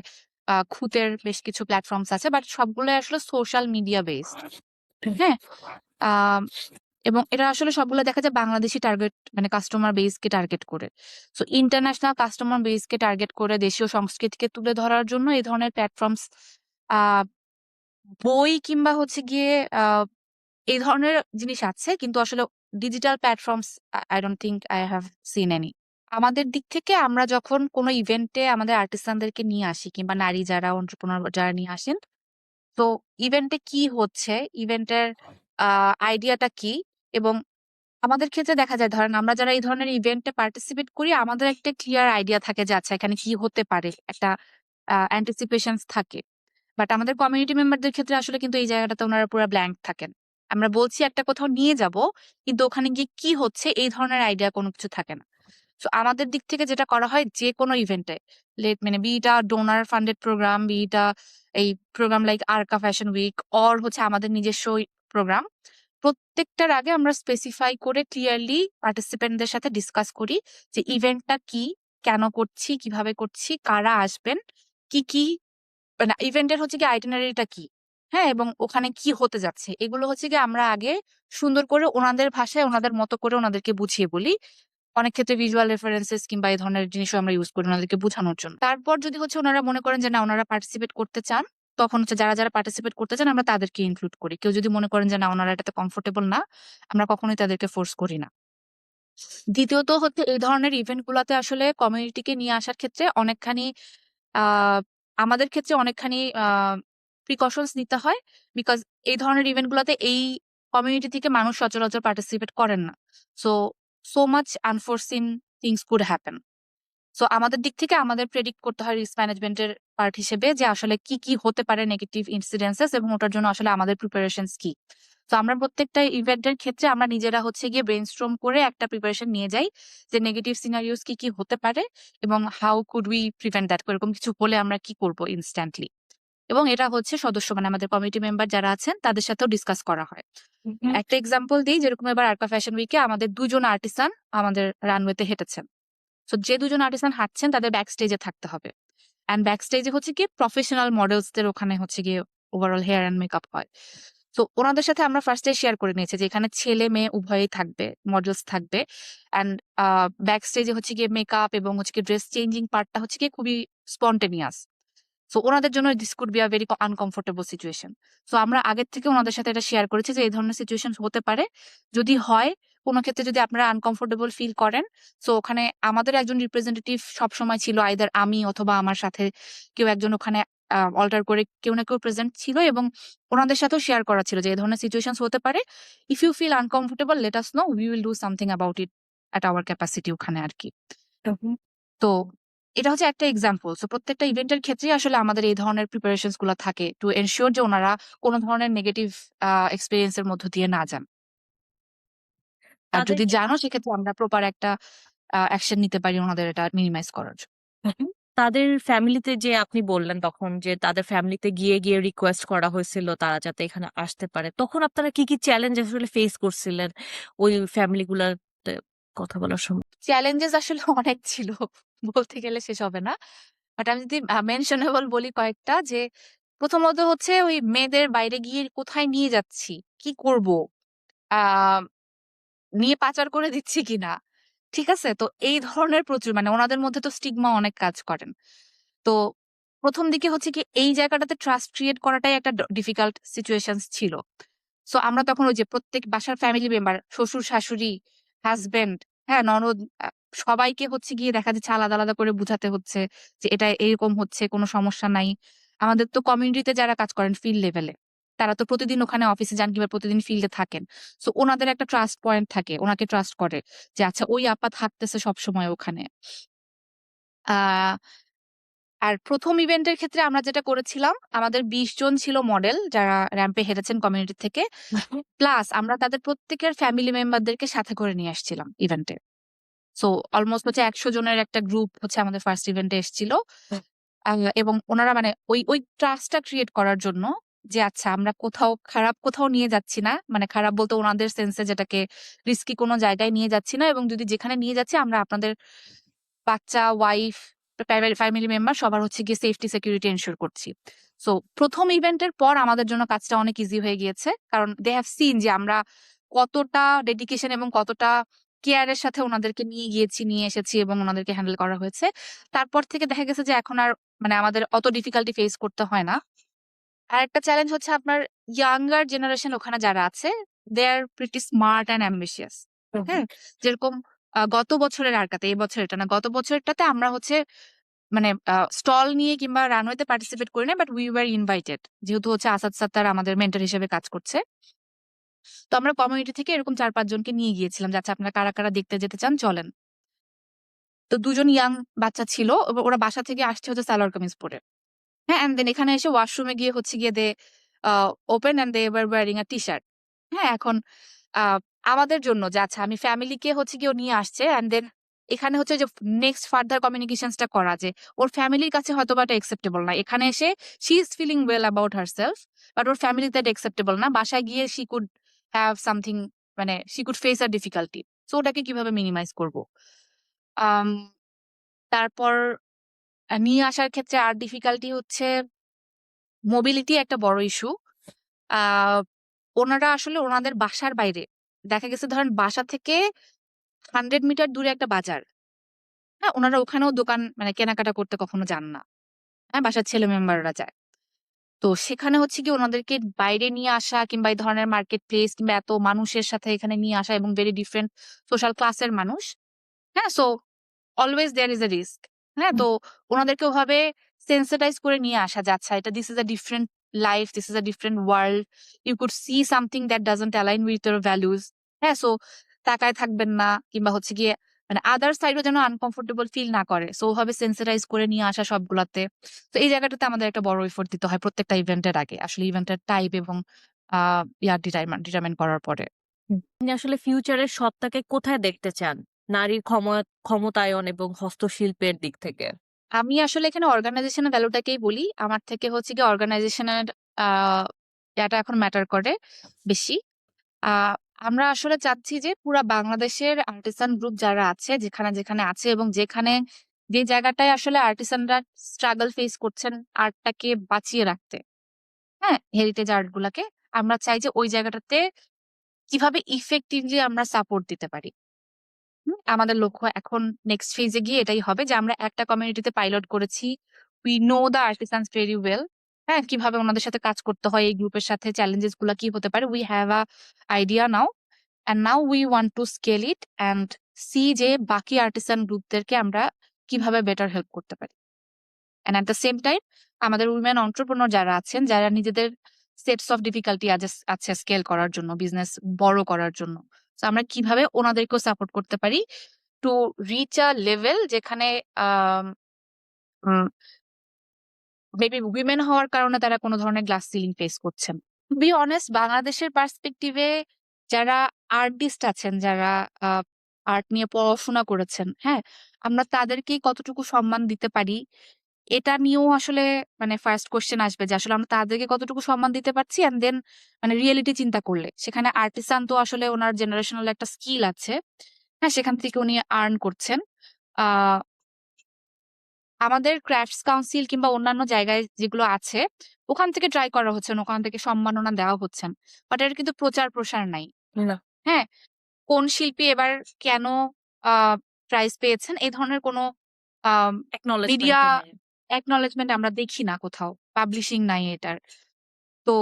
খুতের বেশ কিছু প্ল্যাটফর্মস আছে, বাট সবগুলো আসলে সোশ্যাল মিডিয়া বেসড। হ্যাঁ, এবং এটা আসলে সবগুলো দেখা যায় বাংলাদেশি টার্গেট মানে কাস্টমার বেসকে টার্গেট করে। সো ইন্টারন্যাশনাল কাস্টমার বেসকে টার্গেট করে দেশীয় সংস্কৃতিকে তুলে ধরার জন্য এই ধরনের প্ল্যাটফর্মস বই কিংবা হচ্ছে গিয়ে এই ধরনের জিনিস আছে, কিন্তু আসলে digital platforms I don't think I have seen any. আমাদের দিক থেকে আমরা যখন কোনো ইভেন্টে আমাদের আর্টিস্টানদেরকে নিয়ে আসি কিংবা নারী যারা এন্টারপ্রেনার যারা নিয়ে আসেন, তো ইভেন্টে কি হচ্ছে, ইভেন্টের আইডিয়াটা কি, এবং আমাদের ক্ষেত্রে দেখা যায় ধরেন আমরা যারা এই ধরনের ইভেন্টে পার্টিসিপেট করি আমাদের একটা ক্লিয়ার আইডিয়া থাকে যে আচ্ছা এখানে কি হতে পারে, একটা অ্যান্টিসিপেশনস থাকে। বাট আমাদের কমিউনিটি মেম্বারদের ক্ষেত্রে আসলে কিন্তু এই জায়গাটাতে ওনারা পুরো ব্ল্যাঙ্ক থাকেন। আমরা বলছি একটা কোথাও নিয়ে যাব, কিন্তু ওখানে গিয়ে কি হচ্ছে এই ধরনের আইডিয়া কোনো কিছু থাকে না। সো আমাদের দিক থেকে যেটা করা হয় যে কোনো ইভেন্টে মানে বিটা ডোনার ফান্ডেড প্রোগ্রাম, বিটা এই প্রোগ্রাম লাইক আরকা ফ্যাশন উইক অর হচ্ছে আমাদের নিজস্ব প্রোগ্রাম, প্রত্যেকটার আগে আমরা স্পেসিফাই করে ক্লিয়ারলি পার্টিসিপেন্টদের সাথে ডিসকাস করি যে ইভেন্টটা কি, কেন করছি, কিভাবে করছি, কারা আসবেন, কি কি মানে ইভেন্টের হচ্ছে কি আইটিনারিটা কি, হ্যাঁ, এবং ওখানে কি হতে যাচ্ছে, এগুলো হচ্ছে কি আমরা আগে সুন্দর করে ওনাদের ভাষায় ওনাদের মতো করে ওনাদেরকে বুঝিয়ে বলি। অনেক ক্ষেত্রে ভিজুয়াল রেফারেন্সেস কিংবা এই ধরনের জিনিসও আমরা ইউজ করি ওনাদেরকে বোঝানোর জন্য। তারপর যদি হচ্ছে ওনারা মনে করেন যে না ওনারা পার্টিসিপেট করতে চান, তখন হচ্ছে যারা যারা পার্টিসিপেট করতে চান আমরা তাদেরকে ইনক্লুড করি। কেউ যদি মনে করেন যে না ওনারা এটাতে কমফোর্টেবল না, আমরা কখনোই তাদেরকে ফোর্স করি না। দ্বিতীয়ত হচ্ছে এই ধরনের ইভেন্ট গুলাতে আসলে কমিউনিটিকে নিয়ে আসার ক্ষেত্রে অনেকখানি আহ আমাদের ক্ষেত্রে অনেকখানি প্রিকশনস নিতে হয়, বিকজ এই ধরনের ইভেন্ট গুলাতে এই কমিউনিটি থেকে মানুষ সচরাচর পার্টিসিপেট করেন না। So so much unforeseen things could happen. So আমাদের দিক থেকে আমাদের প্রেডিক্ট করতে হয় রিস্ক ম্যানেজমেন্টের পার্ট হিসেবে যে আসলে কি কি হতে পারে নেগেটিভ ইনসিডেন্সেস, এবং ওটার জন্য আসলে আমাদের প্রিপারেশনস কি। তো আমরা প্রত্যেকটা ইভেন্টের ক্ষেত্রে আমরা নিজেরা হচ্ছে গিয়ে ব্রেইনস্টর্ম করে একটা প্রিপারেশন নিয়ে যাই যে নেগেটিভ সিনারিওস কি কি হতে পারে এবং how could we prevent that, এরকম কিছু হলে আমরা কি করব ইনস্ট্যান্টলি। এবং এটা হচ্ছে সদস্য মানে আমাদের কমিটি মেম্বার যারা আছেন তাদের সাথেও ডিসকাস করা হয়। একটা এক্সাম্পল দিই, যেরকম এবার আরকা ফ্যাশন উইকে আমাদের দুজন আর্টিসান আমাদের রানওয়েতে হেঁটেছেন। সো যে দুজন আর্টিসান হাঁটছেন তাদের ব্যাক স্টেজে থাকতে হবে, অ্যান্ড ব্যাক স্টেজে হচ্ছে কি প্রফেশনাল মডেলসদের ওখানে হচ্ছে গিয়ে ওভারঅল হেয়ার অ্যান্ড মেকআপ হয়। তো ওনাদের সাথে আমরা ফার্স্টে শেয়ার করে নিয়েছি যে এখানে ছেলে মেয়ে উভয়ই থাকবে, মডেলস থাকবে, অ্যান্ড ব্যাক স্টেজে হচ্ছে গিয়ে মেকআপ এবং হচ্ছে গিয়ে ড্রেস চেঞ্জিং পার্টটা হচ্ছে গিয়ে খুবই স্পন্টেনিয়াস। সো ওনাদের জন্য this could be a very uncomfortable situation. So আমরা আগের থেকে ওনাদের সাথে এটা শেয়ার করেছি যে এই ধরনের সিচুয়েশন হতে পারে, যদি হয় কোনো ক্ষেত্রে যদি আপনারা আনকমফোর্টেবল ফিল করেন, সো ওখানে আমাদের একজন রিপ্রেজেন্টেটিভ সবসময় ছিল, আইদার আমি অথবা আমার সাথে কেউ একজন ওখানে অল্টার করে কেউ না কেউ প্রেজেন্ট ছিল, এবং ওনাদের সাথেও শেয়ার করা ছিল যে এই ধরনের সিচুয়েশন হতে পারে, if you feel uncomfortable let us know, we will do something about it at our capacity ওখানে আর কি। তো এটা হচ্ছে একটা এক্সাম্পল। সো প্রত্যেকটা ইভেন্টের ক্ষেত্রেই আসলে আমাদের এই ধরনের প্রিপারেশনস গুলো থাকে টু এনশিওর যে ওনারা কোনো ধরনের নেগেটিভ এক্সপেরিয়েন্স এর মধ্য দিয়ে না যান। আর তাদের যদি জানো সেক্ষেত্রে আমরা প্রপার একটা অ্যাকশন নিতে পারি ওনাদের এটা মিনিমাইজ করার জন্য। তাদের ফ্যামিলিতে যে আপনি বললেন তখন যে তাদের ফ্যামিলিতে গিয়ে গিয়ে রিকোয়েস্ট করা হয়েছিল তারা যাতে এখানে আসতে পারে, তখন আপনারা কি কি চ্যালেঞ্জ আসলে ফেস করছিলেন ওই ফ্যামিলি গুলাতে কথা বলার সময়? চ্যালেঞ্জেস আসলে অনেক ছিল, বলতে গেলে শেষ হবে না। বাট আমি যদি মেনশনেবল বলি কয়েকটা, যে প্রথমত হচ্ছে ওই মেয়েদের বাইরে গিয়ে কোথায় নিয়ে যাচ্ছি, কি করব, আহ নিয়ে পাচার করে দিচ্ছি কিনা, ঠিক আছে? তো এই ধরনের প্রচুর মানে ওনাদের মধ্যে তো স্টিগমা অনেক কাজ করেন। তো প্রথম দিকে হচ্ছে কি এই জায়গাটাতে ট্রাস্ট ক্রিয়েট করাটাই একটা ডিফিকাল্ট সিচুয়েশন ছিল। সো আমরা তখন ওই যে প্রত্যেক বাসার ফ্যামিলি মেম্বার, শ্বশুর শাশুড়ি, হাজবেন্ড, হ্যাঁ ননদ, সবাইকে হচ্ছে গিয়ে দেখা যাচ্ছে আলাদা আলাদা করে বুঝাতে হচ্ছে যে এটা এরকম হচ্ছে, কোনো সমস্যা নাই। আমাদের তো কমিউনিটিতে যারা কাজ করেন ফিল্ড লেভেলে, তারা তো প্রতিদিন ওখানে অফিসে যান কিংবা প্রতিদিন ফিল্ডে থাকেন। সো ওনাদের একটা ট্রাস্ট পয়েন্ট থাকে, ওনাকে ট্রাস্ট করে যে আচ্ছা ওই আপা থাকতেছে সবসময় ওখানে। আহ আর প্রথম ইভেন্টের ক্ষেত্রে আমরা যেটা করেছিলাম, আমাদের 20 জন ছিল মডেল যারা র্যাম্পে হেঁটেছেন কমিউনিটি থেকে, প্লাস আমরা তাদের প্রত্যেকের ফ্যামিলি মেম্বারদেরকে সাথে করে নিয়ে আসছিলাম ইভেন্টে। সো অলমোস্ট হচ্ছে 100 জনের একটা গ্রুপ হচ্ছে আমাদের ফার্স্ট ইভেন্টে এসেছিল। এবং ওনারা মানে ওই ট্রাস্টটা ক্রিয়েট করার জন্য যে আচ্ছা আমরা কোথাও নিয়ে যাচ্ছি না, মানে খারাপ বলতে ওনাদের সেন্সে যেটাকে রিস্কি কোনো জায়গায় নিয়ে যাচ্ছি না, এবং যদি যেখানে নিয়ে যাচ্ছি আমরা আপনাদের বাচ্চা, ওয়াইফ, ফ্যামিলি মেম্বার সবার হচ্ছে গিয়ে সেফটি সিকিউরিটি এনশিওর করছি। সো প্রথম ইভেন্টের পর আমাদের জন্য কাজটা অনেক ইজি হয়ে গিয়েছে, কারণ দে হ্যাভ সিন যে আমরা কতটা ডেডিকেশন এবং কতটা কেয়ারের সাথে ওনাদেরকে নিয়ে এসেছি এবং ওনাদেরকে হ্যান্ডেল করা হয়েছে। তারপর থেকে দেখা গেছে যে এখন আর মানে আমাদের অত ডিফিকাল্টি ফেস করতে হয় না। আরেকটা চ্যালেঞ্জ হচ্ছে আপনার ইয়াঙ্গার জেনারেশন ওখানে যারা আছে, দে আর প্রিটি স্মার্ট অ্যান্ড অ্যাম্বিশিয়াস। হ্যাঁ, যেরকম গত বছরের আরকাতে, এই বছর এটা না, গত বছরটাতে আমরা হচ্ছে মানে স্টল নিয়ে কিংবা রানওয়েতে পার্টিসিপেট করি না, বাট উই ওয়ার ইনভাইটেড, যেহেতু হচ্ছে আসাদ সাত্তার আমাদের মেন্টর হিসেবে কাজ করছে। তো আমরা কমিউনিটি থেকে এরকম 4-5 জনকে নিয়ে গিয়েছিলাম যে আচ্ছা আপনারা কারা কারা দেখতে যেতে চান চলেন। তো 2 জন ইয়াং বাচ্চা ছিল, ওরা বাসা থেকে আসছে হচ্ছে সালোয়ার কামিজ পরে। হ্যাঁ, এন্ড দেন এখানে এসে ওয়াশরুমে গিয়ে হচ্ছে গিয়ে they open and they were wearing a T-shirt. হ্যাঁ, এখন আহ, আমাদের জন্য যে আচ্ছা আমি ফ্যামিলিকে হচ্ছে গিয়ে ও নিয়ে আসছে, এন্ড দেন এখানে হচ্ছে যে নেক্সট ফার্দার কমিউনিকেশনসটা করা, যে ওর ফ্যামিলির কাছে হয়তো বা এটা একসেপ্টেবল না, এখানে এসে she is feeling well about herself, but ওর ফ্যামিলিতে এটা একসেপ্টেবল না, বাসায় গিয়ে শি কুড হ্যাভ সামথিং, মানে she could face a difficulty. So ওটাকে কিভাবে মিনিমাইজ করবো। আম, তারপর নিয়ে আসার ক্ষেত্রে আর ডিফিকাল্টি হচ্ছে মোবিলিটি একটা বড় ইস্যু। আহ ওনারা আসলে ওনাদের বাসার বাইরে, দেখা গেছে ধরেন বাসা থেকে 100 মিটার দূরে একটা বাজার, হ্যাঁ ওনারা ওখানেও দোকান মানে কেনাকাটা করতে কখনো যান না। হ্যাঁ, বাসার ছেলে মেম্বাররা যায়। তো সেখানে হচ্ছে কি ওনাদেরকে বাইরে নিয়ে আসা কিংবা এই ধরনের মার্কেট প্লেস কিংবা এত মানুষের সাথে এখানে নিয়ে আসা, এবং ভেরি ডিফারেন্ট সোশ্যাল ক্লাসের মানুষ। হ্যাঁ, so always there is a risk. হ্যাঁ, তো ওনাদেরকে ওভাবে সেন্সিটাইজ করে নিয়ে আসা যাচ্ছে, এটা this is a different life, this is a different world, you could see something that doesn't align with your values. হ্যাঁ, সো তাকায় থাকবেন না, কিংবা হচ্ছে গিয়ে মানে আদার সাইডও যেন আনকমফোর্টেবল ফিল না করে, সো ওভাবে সেন্সিটাইজ করে নিয়ে আসা সবগুলাতে। তো এই জায়গাটাতে আমাদের একটা বড় এফোর্ট দিতে হয় প্রত্যেকটা ইভেন্টের আগে, আসলে ইভেন্টের টাইপ এবং ডিটারমাইন করার পরে। আপনি আসলে ফিউচারের সত্তাকে কোথায় দেখতে চান নারীর ক্ষমতায়ন এবং হস্তশিল্পের দিক থেকে? আমি আসলে এখানে অর্গানাইজেশনের ভ্যালুটাকেই বলি, আমার থেকে হচ্ছে কি অর্গানাইজেশনের এটা এখন ম্যাটার করে বেশি। আহ আমরা আসলে চাচ্ছি যে পুরা বাংলাদেশের আর্টিসান গ্রুপ যারা আছে, যেখানে যেখানে আছে এবং যেখানে যে জায়গাটায় আসলে আর্টিসানরা স্ট্রাগল ফেস করছেন আর্টটাকে বাঁচিয়ে রাখতে, হ্যাঁ হেরিটেজ আর্ট গুলাকে, আমরা চাই যে ওই জায়গাটাতে কিভাবে ইফেক্টিভলি আমরা সাপোর্ট দিতে পারি। আমাদের লক্ষ্য এখন নেক্সট ফেজে গিয়ে এটাই হবে যে আমরা একটা কমিউনিটিতে পাইলট করেছি, we know the artisans very well. হ্যাঁ, কিভাবে ওনাদের সাথে কাজ করতে হয়, এই গ্রুপের সাথে চ্যালেঞ্জেস গুলা কি হতে পারে, we have a idea now, and now we want to scale it and see যে বাকি আর্টিসান গ্রুপদেরকে আমরা কিভাবে বেটার হেল্প করতে পারি। And at the same time আমাদের উইমেন অন্টারপ্রেনার যারা আছেন, যারা নিজেদের সেটস অফ ডিফিকাল্টি আছে স্কেল করার জন্য, বিজনেস বড় করার জন্য, তো আমরা কিভাবে ওনাদেরকেও সাপোর্ট করতে পারি টু রিচ আ লেভেল যেখানে মেবি উইমেন হওয়ার কারণে তারা কোনো ধরনের গ্লাস সিলিং ফেস করছেন। টু বি অনেস্ট, বাংলাদেশের পার্সপেক্টিভে যারা আর্টিস্ট আছেন, যারা আর্ট নিয়ে পড়াশোনা করেছেন, হ্যাঁ আমরা তাদেরকেই কতটুকু সম্মান দিতে পারি, এটা নিয়েও আসলে মানে ফার্স্ট কোশ্চেন আসবে যে আসলে আমরা তাদেরকে কতটুকু সম্মান দিতে পারছি। এন্ড দেন মানে রিয়েলিটি চিন্তা করলে সেখানে আর্টিসান তো আসলে ওনার জেনারেশনাল একটা স্কিল আছে, হ্যাঁ সেখান থেকে উনি আর্ন করছেন। আহ আমাদের ক্রাফটস কাউন্সিল কিংবা অন্যান্য জায়গায় যেগুলো আছে ওখান থেকে ট্রাই করা হচ্ছে, ওখান থেকে সম্মাননা দেওয়া হচ্ছেন, বাট এর কিন্তু প্রচার প্রসার নাই। না, হ্যাঁ, কোন শিল্পী এবার কেন প্রাইজ পেয়েছেন এই ধরনের কোনো মিডিয়া অ্যাকনলেজমেন্ট নেই। অ্যাকনলেজমেন্ট আমরা দেখি না কোথাও, পাবলিশিং নাই এটার। তো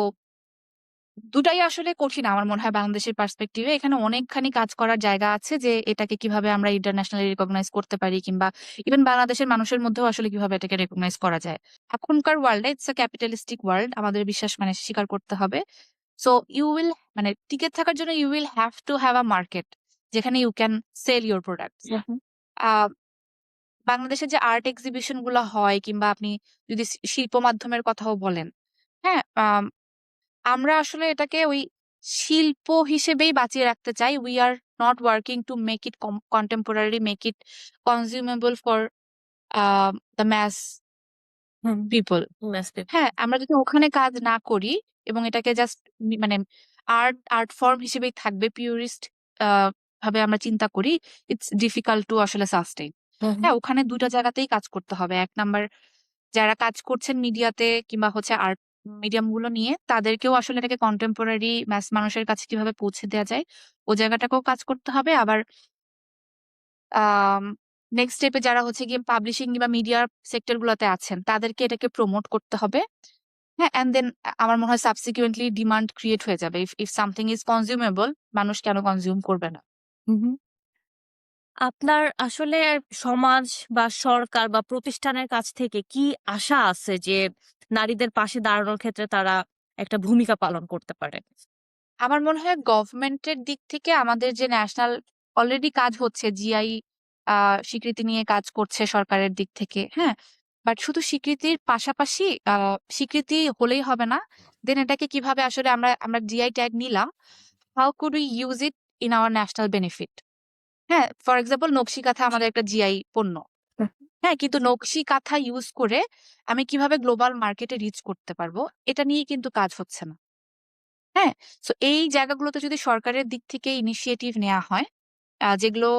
দুটাই আসলে কঠিন আমার মনে হয় বাংলাদেশের পার্সপেক্টিভে, এখানে অনেকখানি কাজ করার জায়গা আছে যে এটাকে কিভাবে আমরা ইন্টারন্যাশনালি রিকগনাইজ করতে পারি, কিংবা ইভেন বাংলাদেশের মানুষের মধ্যেও আসলে কিভাবে এটাকে রেকগনাইজ করা যায়। এখনকার ওয়ার্ল্ডে ইটস আ ক্যাপিটালিস্টিক ওয়ার্ল্ড, আমাদের বিশ্বাস মানে স্বীকার করতে হবে। সো ইউ উইল মানে টিকে থাকার জন্য you will have to have a market যেখানে you can sell your product. বাংলাদেশে যে আর্ট এক্সিবিশন গুলো হয় কিংবা আপনি যদি শিল্প মাধ্যমের কথাও বলেন, হ্যাঁ আমরা আসলে এটাকে ওই শিল্প হিসেবেই বাঁচিয়ে রাখতে চাই। We are not working to make it contemporary, make it consumable for the mass people. হ্যাঁ, আমরা যদি ওখানে কাজ না করি এবং এটাকে জাস্ট মানে আর্ট ফর্ম হিসেবেই থাকবে, পিউরিস্ট ভাবে আমরা চিন্তা করি, ইটস ডিফিকাল্ট টু আসলে সাস্টেইন। হ্যাঁ, ওখানে দুটা জায়গাতেই কাজ করতে হবে। এক নাম্বার যারা কাজ করছেন মিডিয়াতে কিংবা হচ্ছে আর্ট মিডিয়াম গুলো নিয়ে তাদেরকেও আসলে এটাকে কন্টেম্পোরারি ম্যাস মানুষের কাছে কিভাবে পৌঁছে দেওয়া যায় ও জায়গাটাকেও কাজ করতে হবে। আবার নেক্সট স্টেপে যারা হচ্ছে গিয়ে পাবলিশিং কিংবা মিডিয়ার সেক্টর গুলোতে আছেন তাদেরকে এটাকে প্রমোট করতে হবে। হ্যাঁ, অ্যান্ড দেন আমার মনে হয় সাবসিকুয়েন্টলি ডিমান্ড ক্রিয়েট হয়ে যাবে। If if something is consumable, মানুষ কেন কনজিউম করবে না? হুম। আপনার আসলে সমাজ বা সরকার বা প্রতিষ্ঠানের কাছ থেকে কি আশা আছে যে নারীদের পাশে দাঁড়ানোর ক্ষেত্রে তারা একটা ভূমিকা পালন করতে পারে? আমার মনে হয় গভর্নমেন্টের দিক থেকে আমাদের যে ন্যাশনাল অলরেডি কাজ হচ্ছে, জিআই স্বীকৃতি নিয়ে কাজ করছে সরকারের দিক থেকে, হ্যাঁ। বাট শুধু স্বীকৃতির পাশাপাশি স্বীকৃতি হলেই হবে না, দেন এটাকে কিভাবে আসলে আমরা আমরা জিআই ট্যাগ নিলাম, how could we use it in our national benefit? হ্যাঁ, ফর এক্সাম্পল নকশি কাঁথা আমাদের একটা জিআই পণ্য, হ্যাঁ, কিন্তু নকশি কাঁথা ইউজ করে আমি কিভাবে গ্লোবাল মার্কেটে রিচ করতে পারবো, এটা নিয়ে কিন্তু কাজ হচ্ছে না। হ্যাঁ, সো এই জায়গাগুলোতে যদি সরকারের দিক থেকে ইনিশিয়েটিভ নেওয়া হয়, যেগুলো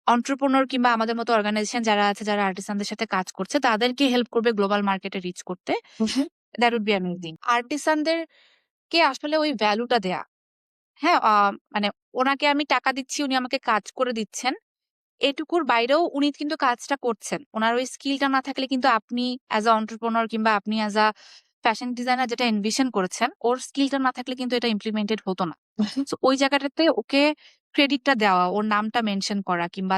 অন্টারপ্রেনিউর কিংবা আমাদের মতো অর্গানাইজেশন যারা আছে, যারা আর্টিসানদের সাথে কাজ করছে, তাদেরকে হেল্প করবে গ্লোবাল মার্কেটে রিচ করতে, দ্যাট উড বি অ্যামেজিং। আর্টিসানদের কে আসলে ওই ভ্যালুটা দেয়া, হ্যাঁ, মানে ওনাকে আমি টাকা দিচ্ছি, উনি আমাকে কাজ করে দিচ্ছেন, এটুকুর বাইরেও উনি কিন্তু কাজটা করছেন। উনার ওই স্কিলটা না থাকলে কিন্তু আপনি অ্যাজ আ এন্টারপ্রেনিউর কিংবা আপনি অ্যাজ আ ফ্যাশন ডিজাইনার যেটা এনভিশন করেছেন, ওর স্কিলটা না থাকলে কিন্তু এটা ইমপ্লিমেন্টেড হতো না। সো ওই জায়গাটাতে ওকে ক্রেডিটটা দেওয়া, ওর নামটা মেনশন করা কিংবা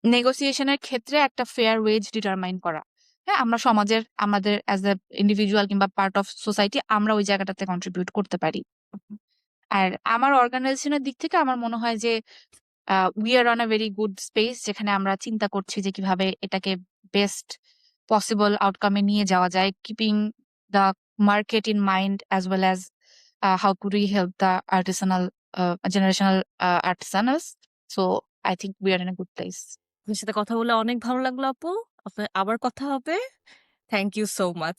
নেগোসিয়েশনের ক্ষেত্রে একটা ফেয়ার ওয়েজ ডিটারমাইন করা। হ্যাঁ, আমরা সমাজের আমাদের অ্যাজ এ ইন্ডিভিজুয়াল কিংবা পার্ট অফ সোসাইটি আমরা ওই জায়গাটাতে কন্ট্রিবিউট করতে পারি। আর আমার অর্গানাইজেশনের দিক থেকে আমার মনে হয় যে we are on a very good space, যেখানে আমরা চিন্তা করছি যে কিভাবে এটাকে বেস্ট পসিবল আউটকামে নিয়ে যাওয়া যায়, keeping the market in mind as well as how could we help the artisanal generational artisanals. So I think we are in a good place. আপনার সাথে কথা বলে অনেক ভালো লাগলো আপু। আপনার আবার কথা হবে। Thank you so much.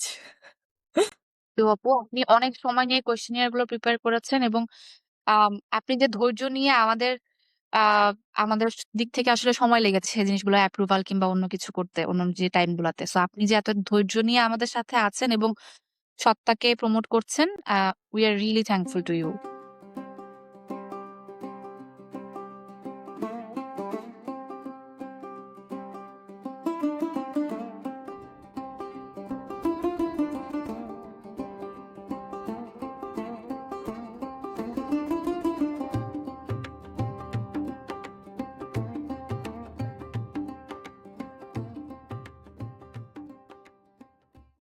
তো আপু, আপনি অনেক সময় নিয়ে কোয়েশ্চেনিয়ার গুলো প্রিপেয়ার করেছেন এবং আপনি যে ধৈর্য নিয়ে আমাদের আহ আমাদের দিক থেকে আসলে সময় লেগেছে জিনিসগুলো অ্যাপ্রুভাল কিংবা অন্য কিছু করতে, অন্য যে টাইম গুলাতে, সো আপনি যে এত ধৈর্য নিয়ে আমাদের সাথে আছেন এবং সত্তাকে প্রমোট করছেন, we are really thankful to you.